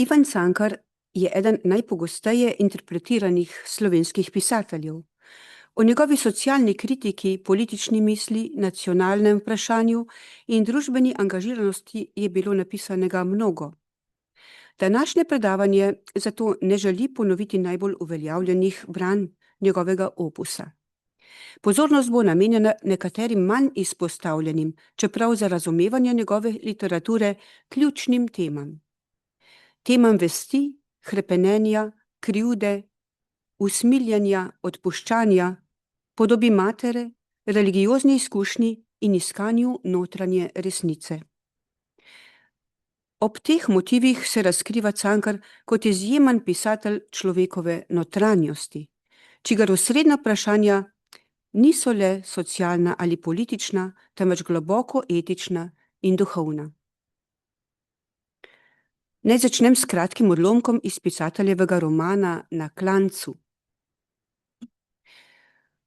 Ivan Cankar je eden najpogosteje interpretiranih slovenskih pisateljev. O njegovi socialni kritiki, politični misli, nacionalnem vprašanju in družbeni angažiranosti je bilo napisanega mnogo. Današnje predavanje zato ne želi ponoviti najbolj uveljavljenih branj njegovega opusa. Pozornost bo namenjena nekaterim manj izpostavljenim, čeprav za razumevanje njegove literature ključnim temam. Temam vesti, hrepenenja, krivde, usmiljenja, odpuščanja, podobi matere, religiozni izkušnji in iskanju notranje resnice. Ob teh motivih se razkriva Cankar kot izjemen pisatelj človekove notranjosti, čigar osrednja vprašanja niso le socialna ali politična, temveč globoko etična in duhovna. Naj začnem s kratkim odlomkom iz pisateljevega romana Na klancu.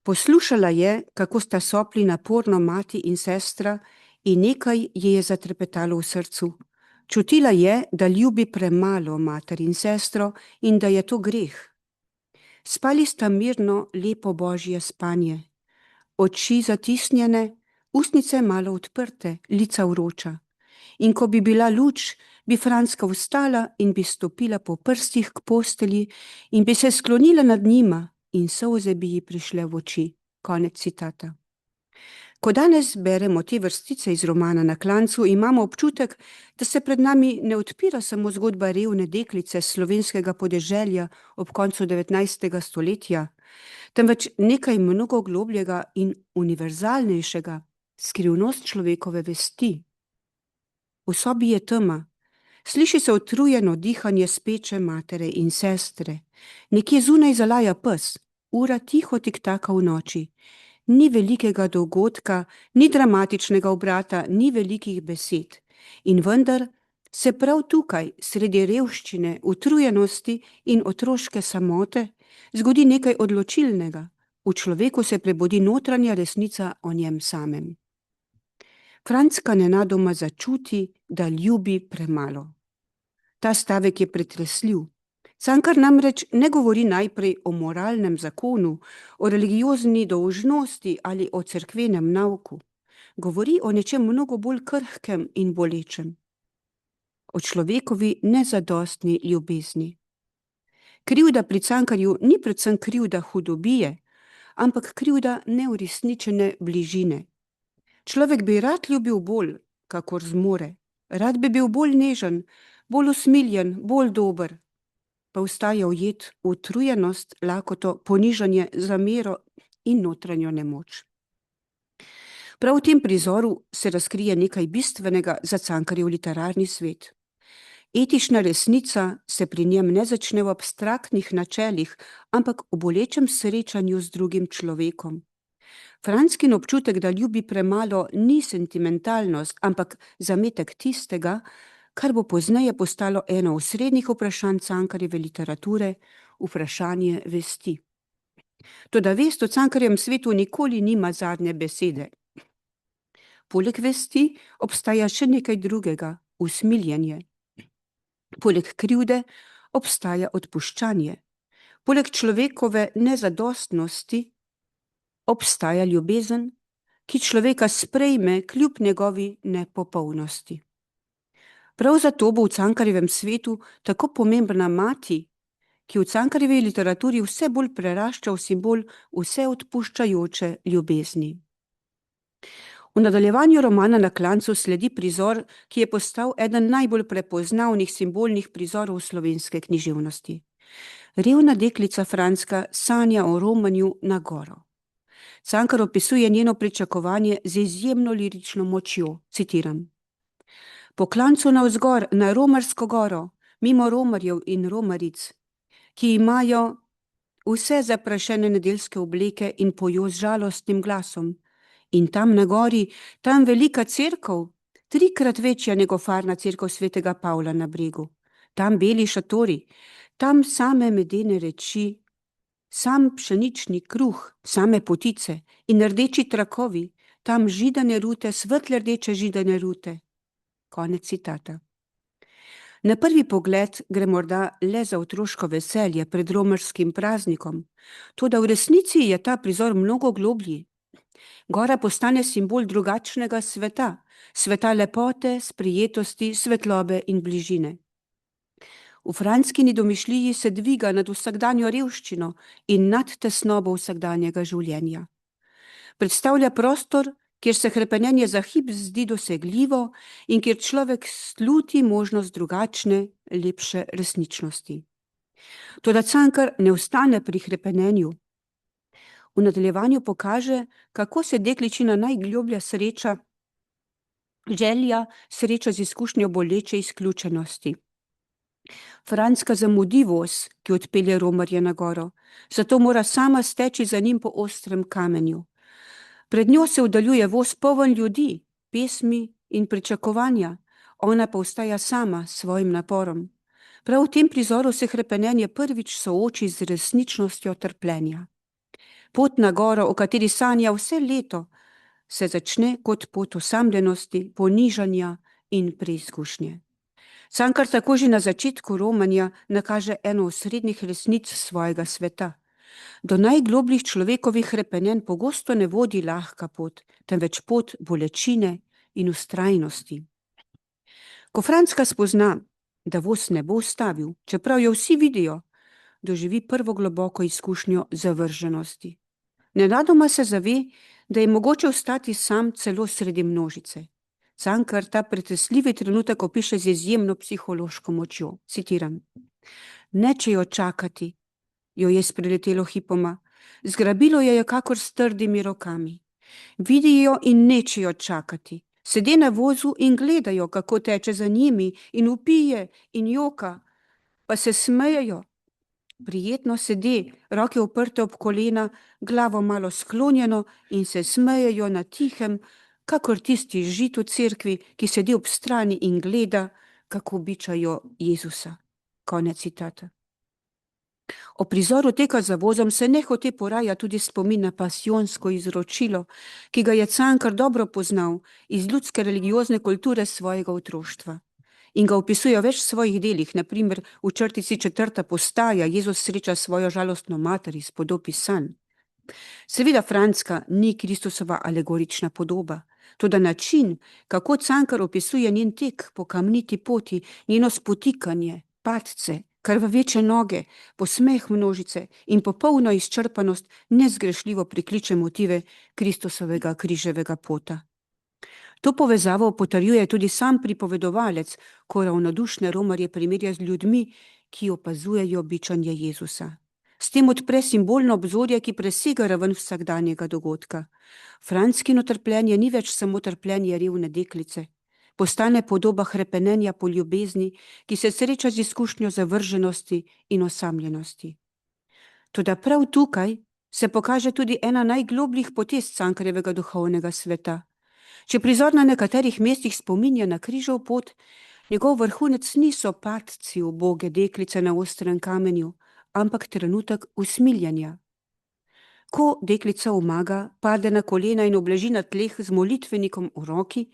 Poslušala je, kako sta sopli naporno mati in sestra, in nekaj ji je zatrepetalo v srcu. Čutila je, da ljubi premalo mater in sestro in da je to greh. Spali sta mirno, lepo božje spanje. Oči zatisnjene, ustnice malo odprte, lica vroča. In ko bi bila luč, bi Franska vstala in bi stopila po prstih k postelji in bi se sklonila nad njima in solze bi ji prišle v oči. Konec citata. Ko danes beremo te vrstice iz romana Na klancu, imamo občutek, da se pred nami ne odpira samo zgodba revne deklice slovenskega podeželja ob koncu 19. stoletja, temveč nekaj mnogo globljega in univerzalnejšega, skrivnost človekove vesti. V sobi je tema, sliši se utrujeno dihanje speče matere in sestre, nekje zunaj zalaja pes, ura tiho tiktaka v noči. Ni velikega dogodka, ni dramatičnega obrata, ni velikih besed. In vendar se prav tukaj, sredi revščine, utrujenosti in otroške samote, zgodi nekaj odločilnega. V človeku se prebudi notranja resnica o njem samem. Franska nenadoma začuti, da ljubi premalo. Ta stavek je pretresljiv. Cankar namreč ne govori najprej o moralnem zakonu, o religiozni dolžnosti ali o cerkvenem nauku. Govori o nečem mnogo bolj krhkem in bolečem. O človekovi nezadostni ljubezni. Krivda pri Cankarju ni predvsem krivda hudobije, ampak krivda neuresničene bližine. Človek bi rad ljubil bolj, kakor zmore. Rad bi bil bolj nežen, bolj usmiljen, bolj dober. Pa ostaja ujet v utrujenost, lakoto, ponižanje, zamero in notranjo nemoč. Prav v tem prizoru se razkrije nekaj bistvenega za Cankarjev literarni svet. Etična resnica se pri njem ne začne v abstraktnih načelih, ampak v bolečem srečanju z drugim človekom. Franskin občutek, da ljubi premalo, ni sentimentalnost, ampak zametek tistega, kar bo pozneje postalo eno osrednjih vprašanj Cankarjeve literature, vprašanje vesti. Toda vest v Cankarjevem svetu nikoli nima zadnje besede. Poleg vesti obstaja še nekaj drugega, usmiljenje. Poleg krivde obstaja odpuščanje. Poleg človekove nezadostnosti obstaja ljubezen, ki človeka sprejme kljub njegovi nepopolnosti. Prav zato bo v Cankarjevem svetu tako pomembna mati, ki v Cankarjevi literaturi vse bolj prerašča v simbol vseodpuščajoče ljubezni. V nadaljevanju romana Na klancu sledi prizor, ki je postal eden najbolj prepoznavnih simbolnih prizorov slovenske književnosti. Revna deklica Franska sanja o romanju na goro. Cankar opisuje njeno pričakovanje z izjemno lirično močjo, citiram. Po klancu navzgor na Romarsko goro, mimo romarjev in romaric, ki imajo vse zaprašene nedeljske obleke in pojo z žalostnim glasom. In tam na gori, tam velika cerkev, 3-krat večja negofarna cerkev svetega Pavla na bregu. Tam beli šatori, tam same medene reči, sam pšenični kruh, same potice in rdeči trakovi, tam židane rute, svetle rdeče židane rute. Konec citata. Na prvi pogled gre morda le za otroško veselje pred romarskim praznikom, toda v resnici je ta prizor mnogo globlji. Gora postane simbol drugačnega sveta, sveta lepote, sprijetosti, svetlobe in bližine. V franckini domišljiji se dviga nad vsakdanjo revščino in nad tesnobo vsakdanjega življenja. Predstavlja prostor, kjer se hrepenenje za hip zdi dosegljivo in kjer človek sluti možnost drugačne, lepše resničnosti. Toda Cankar ne ostane pri hrepenenju. V nadaljevanju pokaže, kako se dekličina najgloblja sreča, želja sreča z izkušnjo boleče izključenosti. Franska zamudi voz, ki odpelje romarje na goro, zato mora sama steči za njim po ostrem kamenju. Pred njo se oddaljuje voz poln ljudi, pesmi in pričakovanja, ona pa ostaja sama s svojim naporom. Prav v tem prizoru se hrepenenje prvič sooči z resničnostjo trpljenja. Pot na goro, o kateri sanja vse leto, se začne kot pot osamljenosti, ponižanja in preizkušnje. Cankar tako že na začetku romanja nakaže eno osrednjih resnic svojega sveta. Do najglobljih človekovih hrepenenj pogosto ne vodi lahka pot, temveč pot bolečine in vztrajnosti. Ko Franska spozna, da voz ne bo ustavil, čeprav jo vsi vidijo, doživi prvo globoko izkušnjo zavrženosti. Nenadoma se zave, da je mogoče ostati sam celo sredi množice. Cankar ta pretresljivi trenutek opiše z izjemno psihološko močjo. Citiram: "Nečejo čakati, jo je spreletelo hipoma, zgrabilo jo je kakor s trdimi rokami. Vidijo in nečejo čakati, sede na vozu in gledajo, kako teče za njimi in vpije in joka, pa se smejejo. Prijetno sede, roke oprte ob kolena, glavo malo sklonjeno in se smejejo na tihem, kakor tisti žid v cerkvi, ki sedi ob strani in gleda, kako bičajo Jezusa." Konec citata. O prizoru teka za vozom se nehote poraja tudi spomin na pasijonsko izročilo, ki ga je Cankar dobro poznal iz ljudske religiozne kulture svojega otroštva. In ga opisuje v več svojih delih, na primer v črtici 4. postaja Jezus sreča svojo žalostno mater iz podob sanj. Seveda Franska ni Kristusova alegorična podoba, toda način, kako Cankar opisuje njen tek po kamniti poti, njeno spotikanje, padce, krvaveče noge, posmeh množice in popolno izčrpanost nezgrešljivo prikliče motive Kristusovega križevega pota. To povezavo potrjuje tudi sam pripovedovalec, ko ravnodušne romarje primerja z ljudmi, ki opazujejo bičanje Jezusa. S tem odpre simbolno obzorje, ki presega raven vsakdanjega dogodka. Franckino trpljenje ni več samo trpljenje revne deklice. Postane podoba hrepenenja po ljubezni, ki se sreča z izkušnjo zavrženosti in osamljenosti. Toda prav tukaj se pokaže tudi ena najglobljih potez Cankarjevega duhovnega sveta. Če prizor na nekaterih mestih spominja na križev pot, njegov vrhunec niso padci uboge deklice na ostrem kamenju, ampak trenutek usmiljenja. Ko deklica umaga, pade na kolena in obleži na tleh z molitvenikom v roki,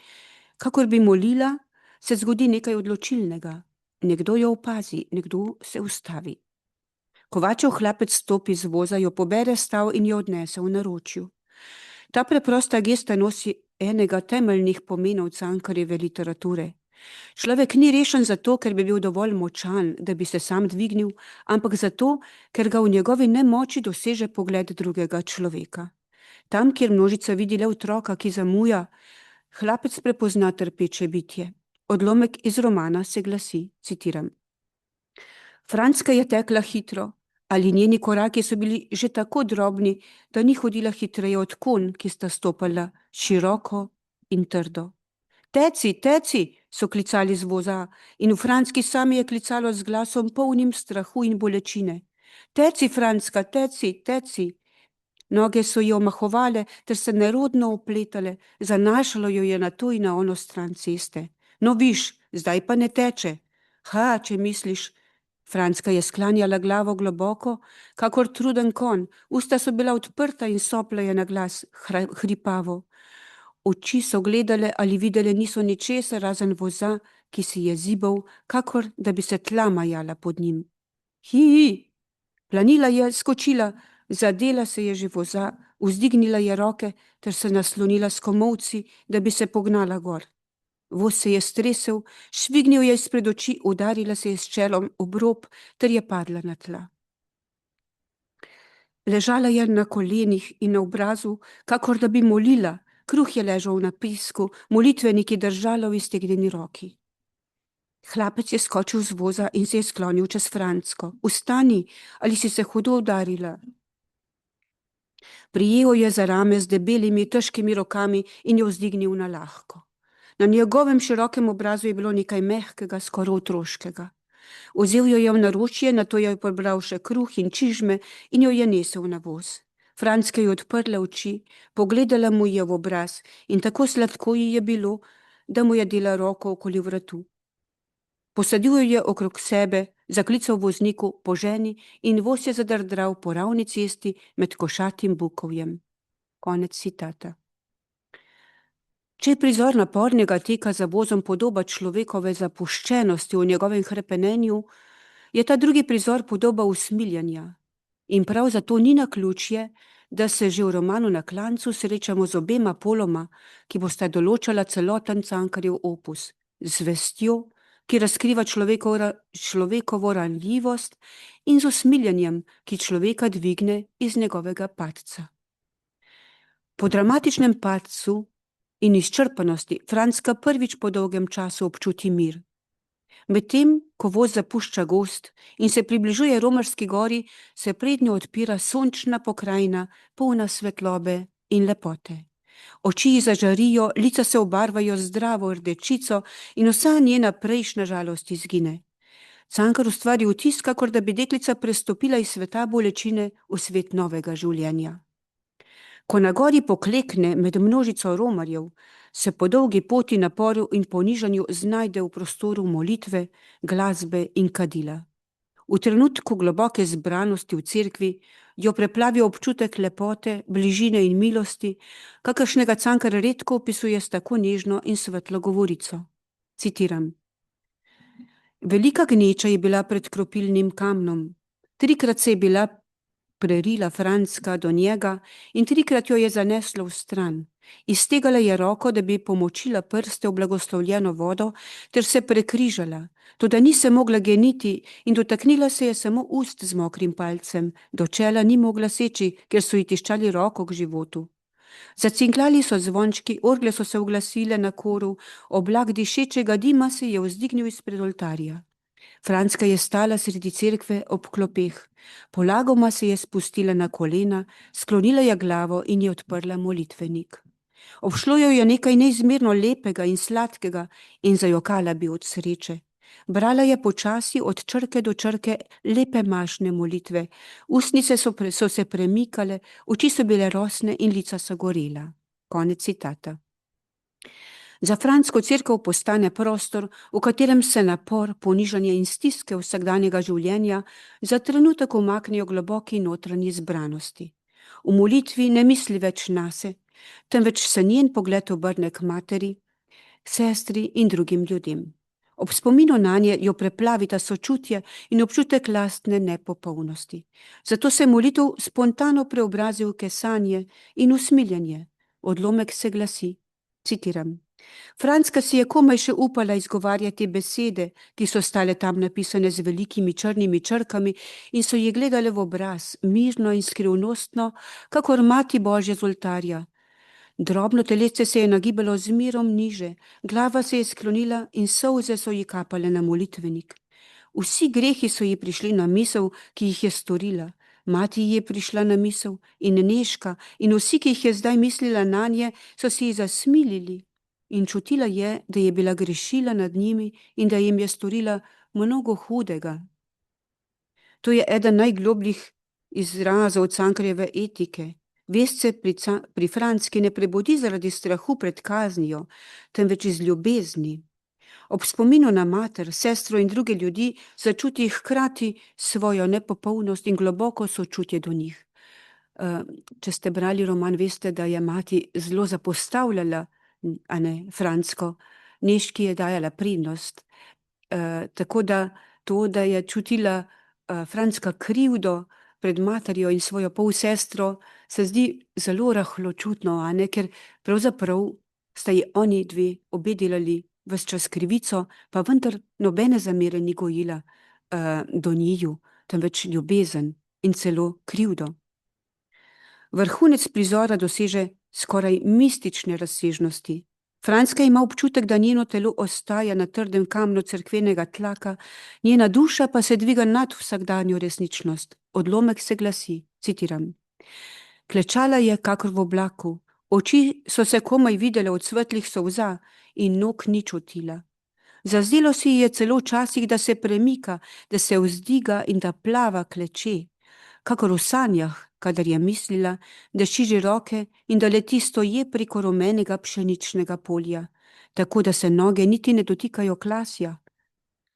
kakor bi molila, se zgodi nekaj odločilnega. Nekdo jo opazi, nekdo se ustavi. Kovačev hlapec stopi z voza, jo pobere stav in jo odnese v naročju. Ta preprosta gesta nosi enega temeljnih pomenov Cankarjeve literature. Človek ni rešen zato, ker bi bil dovolj močan, da bi se sam dvignil, ampak zato, ker ga v njegovi nemoči doseže pogled drugega človeka. Tam, kjer množica vidi le otroka, ki zamuja, hlapec prepozna trpeče bitje. Odlomek iz romana se glasi, citiram: "Franska je tekla hitro, ali njeni koraki so bili že tako drobni, da ni hodila hitreje od konj, ki sta stopala široko in trdo. Teci, teci, so klicali z voza in v Franski sami je klicalo z glasom polnim strahu in bolečine. Teci, Franska, teci, teci. Noge so jo omahovale ter se nerodno opletale, zanašalo jo je na to in na ono stran ceste. No viš, zdaj pa ne teče. Ha, če misliš." Franska je sklanjala glavo globoko, kakor truden konj, usta so bila odprta in sopla je na glas, hripavo. Oči so gledale ali videle niso ničesar razen voza, ki si je zibal, kakor da bi se tla majala pod njim. Hi! Planila je, skočila, zadela se je že voza, vzdignila je roke ter se naslonila s komolci, da bi se pognala gor. Voz se je stresel, švignil je izpred oči, udarila se je s čelom ob rob ter je padla na tla. Ležala je na kolenih in na obrazu, kakor da bi molila, kruh je ležal na pisku, molitvenik je držala v iztegnjeni roki. Hlapec je skočil z voza in se je sklonil čez Francko. Vstani, ali si se hudo udarila? Prijel je za rame z debelimi, težkimi rokami in jo vzdignil na lahko. Na njegovem širokem obrazu je bilo nekaj mehkega, skoraj otroškega. Vzel jo je v naročje, nato je pobral še kruh in čižme in jo je nesel na voz. Francka je odprla oči, pogledala mu je v obraz in tako sladko ji je bilo, da mu je dela roko okoli vratu. Posadil jo je okrog sebe, zaklical vozniku po ženi in voz je zadrdral po ravni cesti med košatim bukovjem. Konec citata. Če je prizor napornega teka za vozom podoba človekove zapuščenosti v njegovem hrepenenju, je ta drugi prizor podoba usmiljanja. In prav zato ni naključje, da se že v romanu Na klancu srečamo z obema poloma, ki bosta določala celoten Cankarjev opus, z vestjo, ki razkriva človekovo ranljivost, in z usmiljenjem, ki človeka dvigne iz njegovega padca. Po dramatičnem padcu in izčrpanosti Francka prvič po dolgem času občuti mir. Medtem, ko voz zapušča gozd in se približuje Romarski gori, se pred njo odpira sončna pokrajina, polna svetlobe in lepote. Oči ji zažarijo, lica se obarvajo z zdravo rdečico in vsa njena prejšnja žalost izgine. Cankar ustvari vtis, kakor da bi deklica prestopila iz sveta bolečine v svet novega življenja. Ko na gori poklekne med množico romarjev, se po dolgi poti naporu in ponižanju znajde v prostoru molitve, glasbe in kadila. V trenutku globoke zbranosti v cerkvi jo preplavi občutek lepote, bližine in milosti, kakršnega Cankar redko opisuje s tako nežno in svetlo govorico. Citiram. Velika gneča je bila pred kropilnim kamnom. 3-krat se je bila prerila Francka do njega in 3-krat jo je zaneslo v stran. Iztegala je roko, da bi pomočila prste v blagoslovljeno vodo, ter se prekrižala, toda ni se mogla geniti in dotaknila se je samo ust z mokrim palcem, do čela ni mogla seči, ker so ji tiščali roko k životu. Zacinklali so zvončki, orgle so se oglasile na koru, oblak dišečega dima se je vzdignil izpred oltarja. Francka je stala sredi cerkve ob klopeh. Polagoma se je spustila na kolena, sklonila je glavo in je odprla molitvenik. Obšlo jo je nekaj neizmerno lepega in sladkega in zajokala bi od sreče. Brala je počasi od črke do črke lepe mašne molitve, ustnice so se premikale, oči so bile rosne in lica so gorela. Konec citata. Za Francko cerkev postane prostor, v katerem se napor, ponižanje in stiske vsakdanjega življenja za trenutek umaknejo globoki notranji zbranosti. V molitvi ne misli več nase, temveč se njen pogled obrne k materi, sestri in drugim ljudem. Ob spominu nanje jo preplavita sočutje in občutek lastne nepopolnosti. Zato se molitev spontano preobrazi v kesanje in usmiljenje. Odlomek se glasi, citiram. Francka si je komaj še upala izgovarjati besede, ki so stale tam napisane z velikimi črnimi črkami in so ji gledale v obraz, mirno in skrivnostno, kakor mati Božja z oltarja. Drobno telesce se je nagibalo z mirom niže, glava se je sklonila in solze so ji kapale na molitvenik. Vsi grehi so ji prišli na misel, ki jih je storila. Mati ji je prišla na misel in Nežka in vsi, ki jih je zdaj mislila nanje, so si ji zasmilili. In čutila je, da je bila grešila nad njimi in da jim je storila mnogo hudega. To je eden najglobljih izrazov Cankarjeve etike. Vest se pri Francki ne prebudi zaradi strahu pred kaznijo, temveč iz ljubezni. Ob spominu na mater, sestro in druge ljudi začuti hkrati svojo nepopolnost in globoko sočutje do njih. Če ste brali roman, veste, da je mati zelo zapostavljala Francko Nežki je dajala prednost. Tako da to, da je čutila Frančka krivdo pred materjo in svojo polsestro, se zdi zelo rahločutno, a ne, ker pravzaprav sta ji oni dve obe delali ves čas krivico, pa vendar nobene zamere ni gojila do njiju, temveč ljubezen in celo krivdo. Vrhunec prizora doseže skoraj mistične razsežnosti. Frančka ima občutek, da njeno telo ostaja na trdem kamnu cerkvenega tlaka, njena duša pa se dviga nad vsakdanjo resničnost. Odlomek se glasi, citiram: Klečala je kakor v oblaku, oči so se komaj videle od svetlih solza in nog ni čutila. Zazdelo si je celo včasih, da se premika, da se vzdiga in da plava kleče, kakor v sanjah, kadar je mislila, da šiži roke in da leti stoje preko rumenega pšeničnega polja, tako da se noge niti ne dotikajo klasja.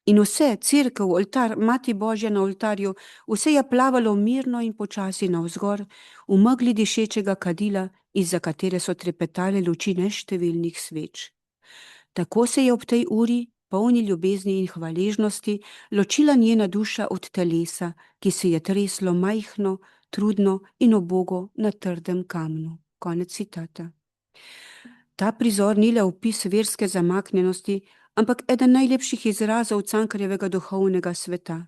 In vse, cerkev, oltar, Mati Božja na oltarju, vse je plavalo mirno in počasi navzgor, v megli dišečega kadila, izza katere so trepetale luči neštevilnih sveč. Tako se je ob tej uri, polni ljubezni in hvaležnosti, ločila njena duša od telesa, ki se je treslo majhno, trudno in ubogo na trdem kamnu. Konec citata. Ta prizor ni le opis verske zamaknjenosti, ampak eden najlepših izrazov Cankarjevega duhovnega sveta.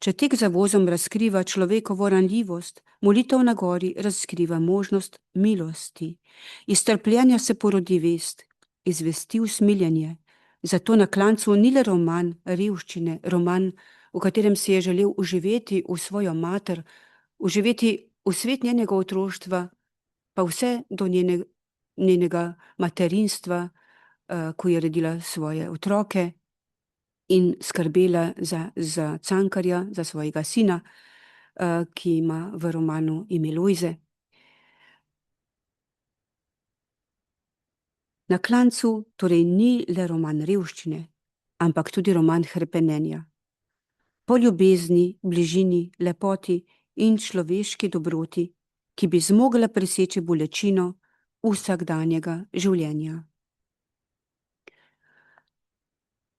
Če tek za vozom razkriva človekovo ranljivost, molitev na gori razkriva možnost milosti. Iz trpljenja se porodi vest, iz vesti usmiljenje. Zato Na klancu ni le roman revščine, roman, v katerem si je želel uživeti v svojo mater, uživeti v svet njenega otroštva, pa vse do njenega materinstva, ko je rodila svoje otroke in skrbela za Cankarja, za svojega sina, ki ima v romanu ime Lojze. Na klancu torej ni le roman revščine, ampak tudi roman hrepenenja. Po ljubezni, bližini, lepoti in človeški dobroti, ki bi zmogla preseči bolečino vsakdanjega življenja.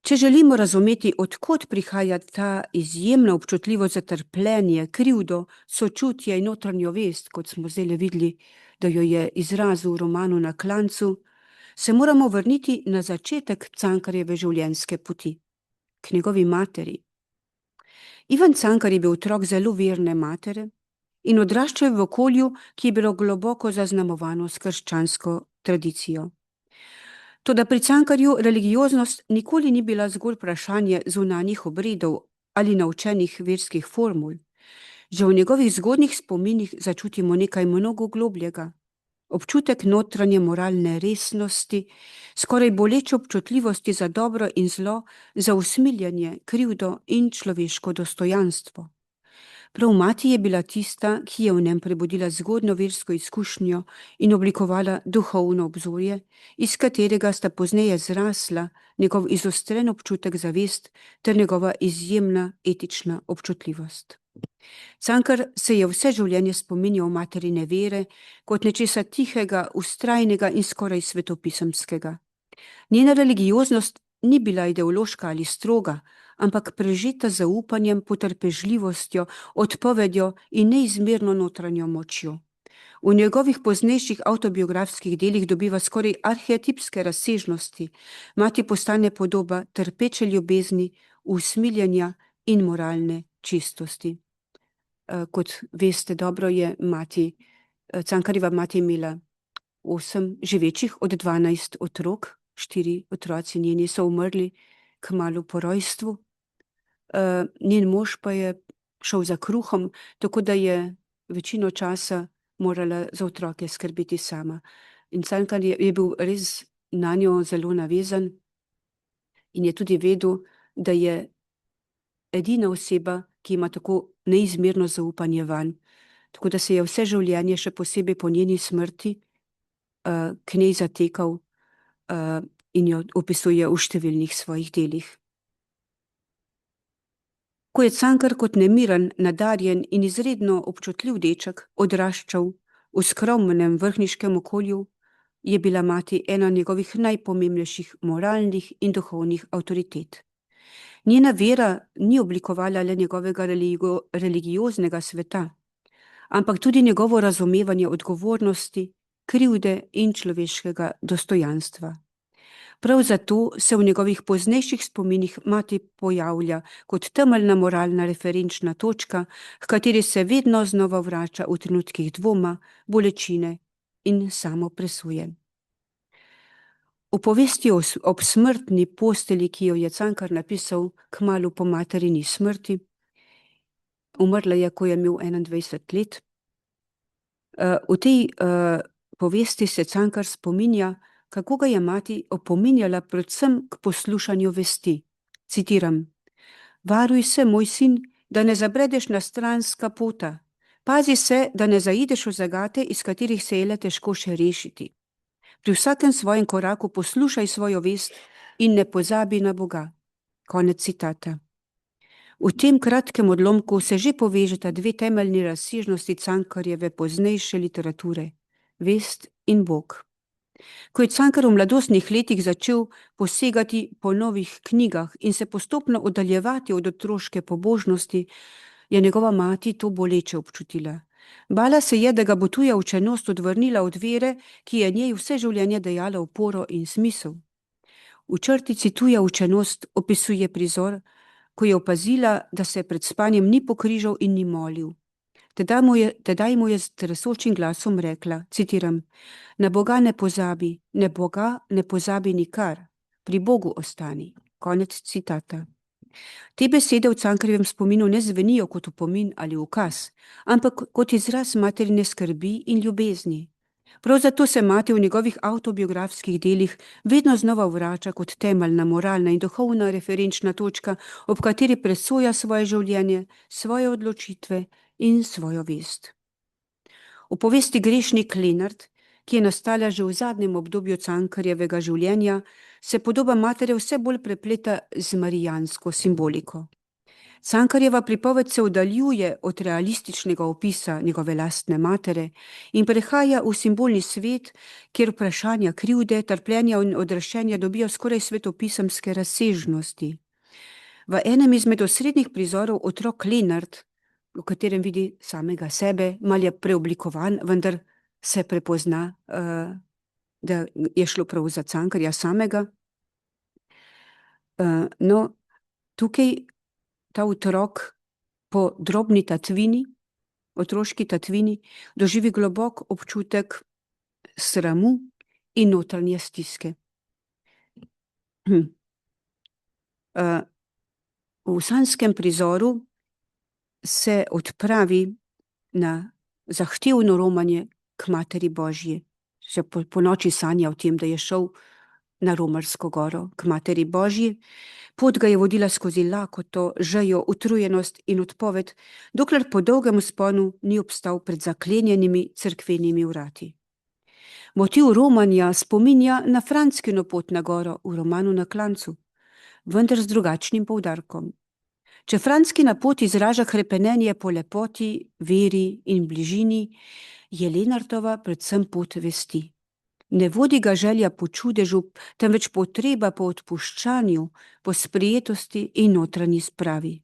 Če želimo razumeti, od kod prihaja ta izjemna občutljivost za trpljenje, krivdo, sočutje in notranjo vest, kot smo zdaj videli, da jo je izrazil v romanu Na klancu, se moramo vrniti na začetek Cankarjeve življenjske poti, k njegovi materi. Ivan Cankar je bil otrok zelo verne matere in odraščal v okolju, ki je bilo globoko zaznamovano s krščansko tradicijo. Toda pri Cankarju religioznost nikoli ni bila zgolj vprašanje zunanjih obredov ali naučenih verskih formul. Že v njegovih zgodnjih spominih začutimo nekaj mnogo globljega. Občutek notranje moralne resnosti, skoraj boleče občutljivosti za dobro in zlo, za usmiljenje, krivdo in človeško dostojanstvo. Prav mati je bila tista, ki je v njem prebudila zgodnjo versko izkušnjo in oblikovala duhovno obzorje, iz katerega sta pozneje zrasla njegov izostren občutek za vest ter njegova izjemna etična občutljivost. Cankar se je vse življenje spominjal materine vere kot nečesa tihega, vztrajnega in skoraj svetopisemskega. Njena religioznost ni bila ideološka ali stroga, ampak prežeta z zaupanjem, potrpežljivostjo, odpovedjo in neizmerno notranjo močjo. V njegovih poznejših avtobiografskih delih dobiva skoraj arhetipske razsežnosti. Mati postane podoba trpeče ljubezni, usmiljenja in moralne čistosti. Kot veste dobro, je Cankarjeva mati imela 8 živečih od 12 otrok, 4 otroci njeni so umrli kmalu po rojstvu. Njen mož pa je šel za kruhom, tako da je večino časa morala za otroke skrbeti sama. In Cankar je bil res nanjo zelo navezan in je tudi vedel, da je edina oseba, ki ima tako neizmerno zaupanje vanj. Tako da se je vse življenje, še posebej po njeni smrti, k njej zatekal in jo opisuje v številnih svojih delih. Ko je Cankar kot nemiren, nadarjen in izredno občutljiv deček odraščal v skromnem vrhniškem okolju, je bila mati ena njegovih najpomembnejših moralnih in duhovnih avtoritet. Njena vera ni oblikovala le njegovega religioznega sveta, ampak tudi njegovo razumevanje odgovornosti, krivde in človeškega dostojanstva. Prav zato se v njegovih poznejših spominih mati pojavlja kot temeljna moralna referenčna točka, h kateri se vedno znova vrača v trenutkih dvoma, bolečine in samopresuje. V povesti ob smrtni postelji, ki jo je Cankar napisal kmalu po materini smrti, umrla je, ko je imel 21 let, v tej povesti se Cankar spominja, kako ga je mati opominjala predvsem k poslušanju vesti. Citiram: "Varuj se, moj sin, da ne zabredeš na stranska pota. Pazi se, da ne zaideš v zagate, iz katerih se je le težko še rešiti. Pri vsakem svojem koraku poslušaj svojo vest in ne pozabi na Boga." Konec citata. V tem kratkem odlomku se že povežeta dve temeljni razsežnosti Cankarjeve poznejše literature: vest in Bog. Ko je Cankar v mladostnih letih začel posegati po novih knjigah in se postopno oddaljevati od otroške pobožnosti, je njegova mati to boleče občutila. Bala se je, da ga bo tuja učenost odvrnila od vere, ki je njej vse življenje dajala oporo in smisel. V črtici Tuja učenost opisuje prizor, ko je opazila, da se pred spanjem ni pokrižal in ni molil. Tedaj mu je s tresočim glasom rekla, citiram: "Na Boga ne pozabi, Boga ne pozabi nikar, pri Bogu ostani." Konec citata. Te besede v Cankarjevem spominu ne zvenijo kot opomin ali ukaz, ampak kot izraz materine skrbi in ljubezni. Prav zato se mati v njegovih avtobiografskih delih vedno znova vrača kot temeljna moralna in duhovna referenčna točka, ob kateri presoja svoje življenje, svoje odločitve in svojo vest. V povesti Grešnik Lenart, ki je nastala že v zadnjem obdobju Cankarjevega življenja, se podoba matere vse bolj prepleta z marijansko simboliko. Cankarjeva pripoved se oddaljuje od realističnega opisa njegove lastne matere in prehaja v simbolni svet, kjer vprašanja krivde, trpljenja in odrešenja dobijo skoraj svetopisemske razsežnosti. V enem izmed osrednjih prizorov otrok Lenart, v katerem vidi samega sebe, malo je preoblikovan, vendar se prepozna, da je šlo prav za Cankarja samega. No, tukaj ta otrok po drobni tatvini, otroški tatvini, doživi globok občutek sramu in notranje stiske. V sanjskem prizoru se odpravi na zahtevno romanje k Materi Božji. Se po noči sanja o tem, da je šel na Romarsko goro k Materi Božji. Pot ga je vodila skozi lakoto, žejo, utrujenost in odpoved, dokler po dolgem vzponu ni obstal pred zaklenjenimi cerkvenimi vrati. Motiv romanja spominja na Franckino pot na goro v romanu Na klancu, vendar z drugačnim poudarkom. Če Franckina pot izraža hrepenenje po lepoti, veri in bližini, je Lenartova predvsem pot vesti. Ne vodi ga želja po čudežu, temveč potreba po odpuščanju, po sprejetosti in notranji spravi.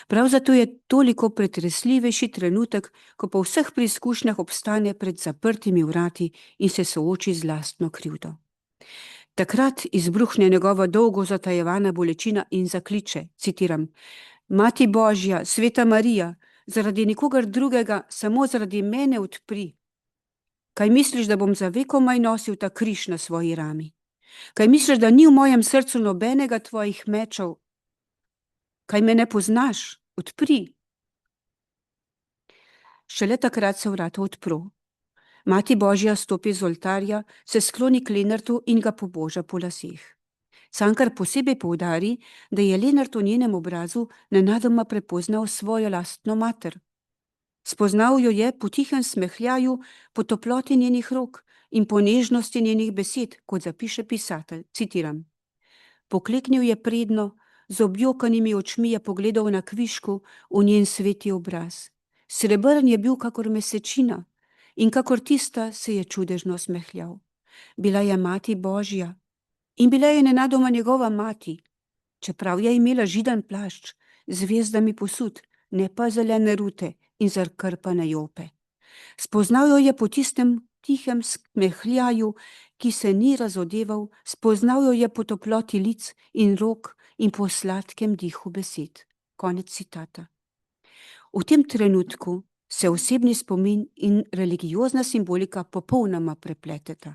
Prav zato je toliko pretresljivejši trenutek, ko po vseh preizkušnjah obstane pred zaprtimi vrati in se sooči z lastno krivdo. Takrat izbruhne njegova dolgo zatajevana bolečina in zakliče, citiram: "Mati Božja, Sveta Marija, zaradi nikogar drugega, samo zaradi mene odpri. Kaj misliš, da bom za vekomaj nosil ta križ na svoji rami? Kaj misliš, da ni v mojem srcu nobenega tvojih mečev? Kaj me ne poznaš? Odpri." Šele takrat se vrata odpro. Mati Božja stopi z oltarja, se skloni k Lenartu in ga poboža po laseh. Cankar posebej poudari, da je Lenart v njenem obrazu nenadoma prepoznal svojo lastno mater. Spoznal jo je po tihem smehljaju, po toploti njenih rok in po nežnosti njenih besed, kot zapiše pisatelj, citiram: "Pokleknil je predno, z objokanimi očmi je pogledal na kvišku v njen sveti obraz. Srebrn je bil kakor mesečina in kakor tista se je čudežno smehljal. Bila je mati Božja in bila je nenadoma njegova mati, čeprav je imela židan plašč, zvezdami posut, ne pa zelene rute in zakrpane jope. Spoznal jo je po tistem tihem smehljaju, ki se ni razodeval, spoznal jo je po toploti lic in rok in po sladkem dihu besed. Konec citata. V tem trenutku se osebni spomin in religiozna simbolika popolnoma prepleteta.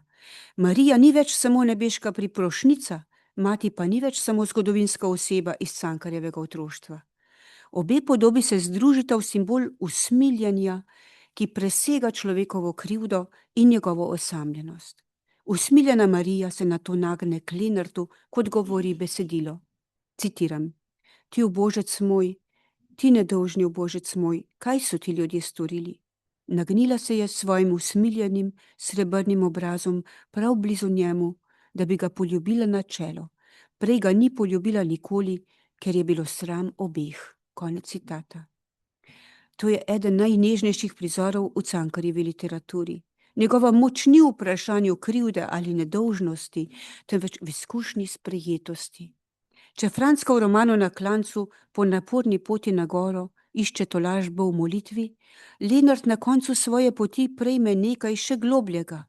Marija ni več samo nebeška priprošnica, mati pa ni več samo zgodovinska oseba iz Cankarjevega otroštva. Obe podobi se združita v simbol usmiljenja, ki presega človekovo krivdo in njegovo osamljenost. Usmiljena Marija se nato nagne k Lenartu, kot govori besedilo. Citiram: Ti ubožec moj, ti nedolžni ubožec moj, kaj so ti ljudje storili? Nagnila se je s svojim usmiljenim, srebrnim obrazom prav blizu njemu, da bi ga poljubila na čelo. Prej ga ni poljubila nikoli, ker je bilo sram obeh. Konec citata. To je eden najnežnejših prizorov v Cankarjevi literaturi. Njegova moč ni v vprašanju krivde ali nedolžnosti, temveč v izkušnji sprejetosti. Če Frančka v romanu Na klancu po naporni poti na goro išče tolažbo v molitvi, Lenart na koncu svoje poti prejme nekaj še globljega,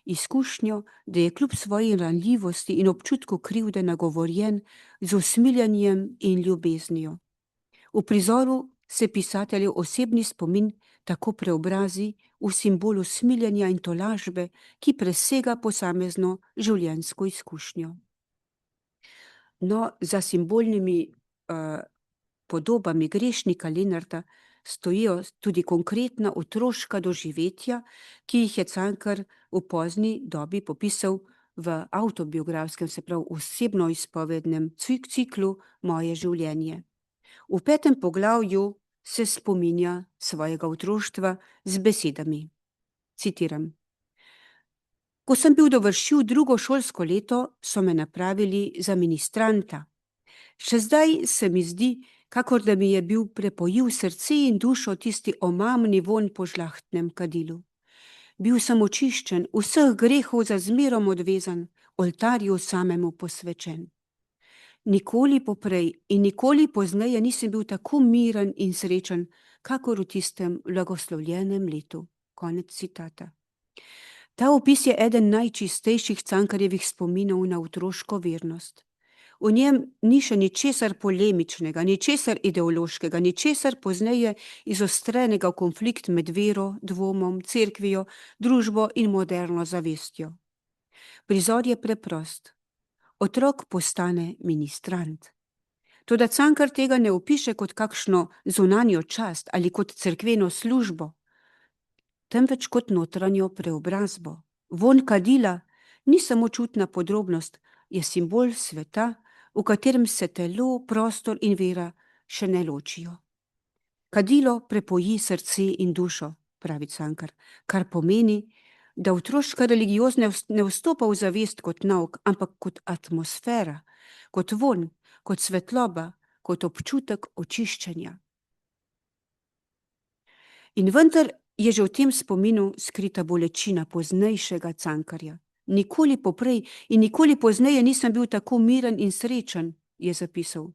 izkušnjo, da je kljub svoji ranljivosti in občutku krivde nagovorjen z usmiljenjem in ljubeznijo. V prizoru se pisateljev osebni spomin tako preobrazi v simbolu smiljenja in tolažbe, ki presega posamezno življenjsko izkušnjo. No, za simbolnimi podobami grešnika Lenarta stojijo tudi konkretna otroška doživetja, ki jih je Cankar v pozni dobi popisal v avtobiografskem, se pravi osebno izpovednem ciklu Moje življenje. V 5. poglavju se spominja svojega otroštva z besedami. Citiram: Ko sem bil dovršil 2. šolsko leto, so me napravili za ministranta. Še zdaj se mi zdi, kakor da mi je bil prepojil srce in dušo tisti omamni vonj po žlahtnem kadilu. Bil sem očiščen, vseh grehov za zmerom odvezan, oltarju samemu posvečen. Nikoli poprej in nikoli pozneje nisem bil tako miren in srečen, kakor v tistem blagoslovljenem letu. Konec citata. Ta opis je eden najčistejših Cankarjevih spominov na otroško vernost. V njem ni še ničesar polemičnega, ničesar ideološkega, ničesar pozneje izostrenega v konflikt med vero, dvomom, cerkvijo, družbo in moderno zavestjo. Prizor je preprost. Otrok postane ministrant. Toda Cankar tega ne opiše kot kakšno zunanjo čast ali kot cerkveno službo, temveč kot notranjo preobrazbo. Vonj kadila ni samo čutna podrobnost, je simbol sveta, v katerem se telo, prostor in vera še ne ločijo. Kadilo prepoji srce in dušo, pravi Cankar, kar pomeni, da otroška religioznost ne vstopa v zavest kot nauk, ampak kot atmosfera, kot vonj, kot svetloba, kot občutek očiščenja. In vendar je že v tem spominu skrita bolečina poznejšega Cankarja. Nikoli poprej in nikoli pozneje nisem bil tako miren in srečen, je zapisal.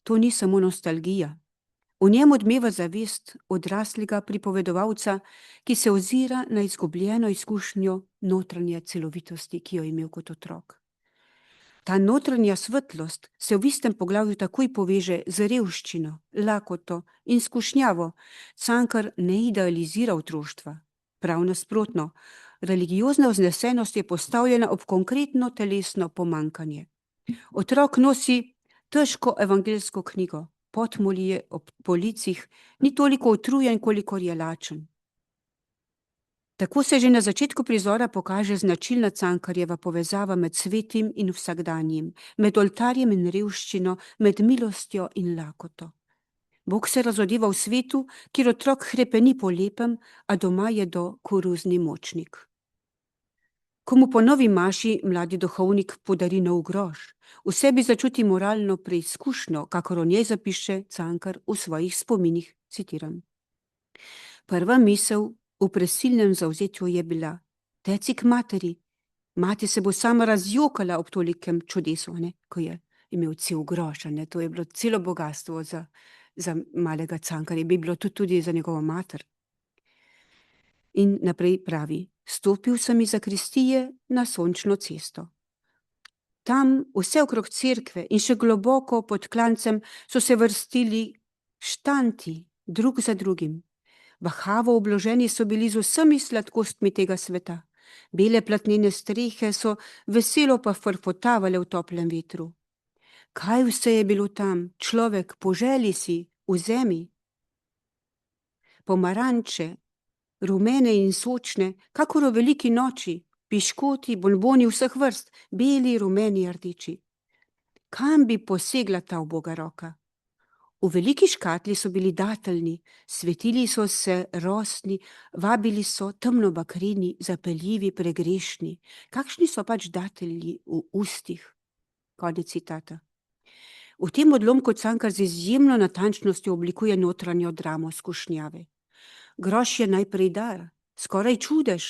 To ni samo nostalgija. V njem odmeva zavest odraslega pripovedovalca, ki se ozira na izgubljeno izkušnjo notranje celovitosti, ki jo je imel kot otrok. Ta notranja svetlost se v istem poglavju takoj poveže z revščino, lakoto in skušnjavo. Cankar ne idealizira otroštva. Prav nasprotno, religiozna vznesenost je postavljena ob konkretno telesno pomankanje. Otrok nosi težko evangeljsko knjigo, potmoli je ob policih, ni toliko utrujen, kolikor je lačen. Tako se že na začetku prizora pokaže značilna Cankarjeva povezava med svetim in vsakdanjim, med oltarjem in revščino, med milostjo in lakoto. Bog se razodeva v svetu, kjer otrok hrepeni po lepem, a doma je do koruzni močnik. Ko mu po novi maši mladi duhovnik podari nov groš, v sebi začuti moralno preizkušnjo, kakor o njej zapiše Cankar v svojih spominih, citiram. Prva misel v presilnem zavzetju je bila: teci k materi, Mati se bo sama razjokala ob tolikem čudesu, ne, ko je imel cel groš, ne, to je bilo celo bogatstvo za malega Cankarja, bi bilo tudi za njegovo mater. In naprej pravi, stopil sem iz zakristije na Sončno cesto. Tam vse okrog cerkve in še globoko pod klancem so se vrstili štanti, drug za drugim. Bahavo obloženi so bili z vsemi sladkostmi tega sveta. Bele platnene strehe so veselo pa frfotavale v toplem vetru. Kaj vse je bilo tam, človek, poželi si, vzemi. Pomaranče, rumene in sočne, kakor v veliki noči, piškoti, bonboni vseh vrst, beli, rumeni, rdeči. Kam bi posegla ta uboga roka? V veliki škatli so bili dateljni, svetili so se rosni, vabili so temnobakreni, zapeljivi, pregrešni. Kakšni so pač datelji v ustih? Konec citata. V tem odlomku Cankar z izjemno natančnostjo oblikuje notranjo dramo skušnjave. Groš je najprej dar, skoraj čudež.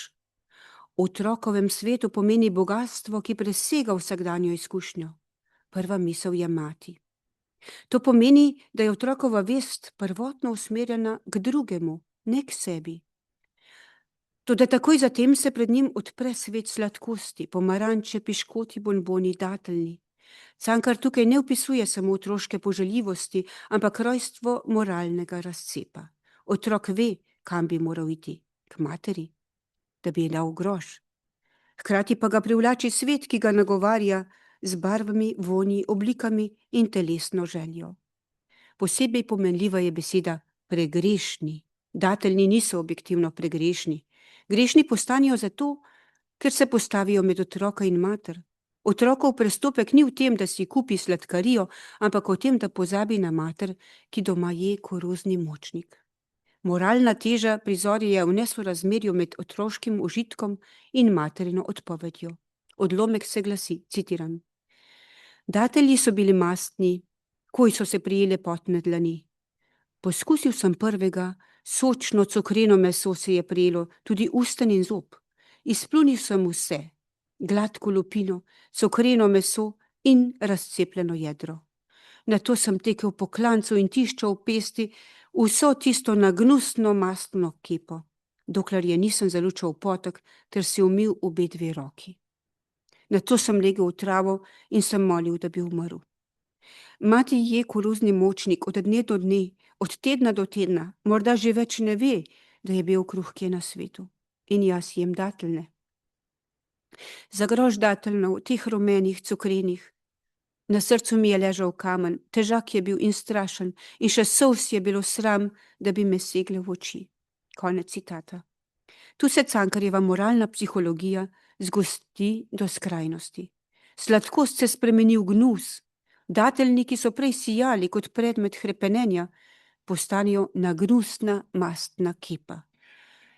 V otrokovem svetu pomeni bogatstvo, ki presega vsakdanjo izkušnjo. Prva misel je mati. To pomeni, da je otrokova vest prvotno usmerjena k drugemu, ne k sebi. Toda takoj zatem se pred njim odpre svet sladkosti, pomaranče, piškoti, bonboni, dateljni. Cankar tukaj ne opisuje samo otroške poželjivosti, ampak rojstvo moralnega razcepa. Otrok ve, kam bi moral iti, k materi, da bi je dal groš. Hkrati pa ga privlači svet, ki ga nagovarja z barvami, vonji, oblikami in telesno željo. Posebej pomenljiva je beseda pregrešni. Dateljni niso objektivno pregrešni. Grešni postanejo zato, ker se postavijo med otroka in mater. Otrokov prestopek ni v tem, da si kupi sladkarijo, ampak v tem, da pozabi na mater, ki doma je koruzni močnik. Moralna teža prizorja je v nesorazmerju med otroškim užitkom in materino odpovedjo. Odlomek se glasi, citiram. Datelji so bili mastni, koj so se prijele potne dlani. Poskusil sem prvega, sočno cokreno meso se je prijelo, tudi usten in zob. Izplunil sem vse, gladko lupino, cokreno meso in razcepljeno jedro. Nato sem tekel po klancu in tiščal v pesti vso tisto nagnusno mastno kepo, dokler je nisem zalučal v potek ter si umil obe dve roki. Nato sem legel v travo in sem molil, da bi umrl. Mati je koruzni močnik od dne do dne, od tedna do tedna, morda že več ne ve, da je bil kruh kje na svetu. In jaz jem dateljne. Za grož dateljnov, teh rumenih, cukrenih. Na srcu mi je ležal kamen, težak je bil in strašen, in še solz je bilo sram, da bi me segle v oči. Konec citata. Tu se Cankarjeva moralna psihologija zgosti do skrajnosti. Sladkost se spremeni v gnus. Dateljni, ki so prej sijali kot predmet hrepenenja, postanejo nagnusna mastna kepa.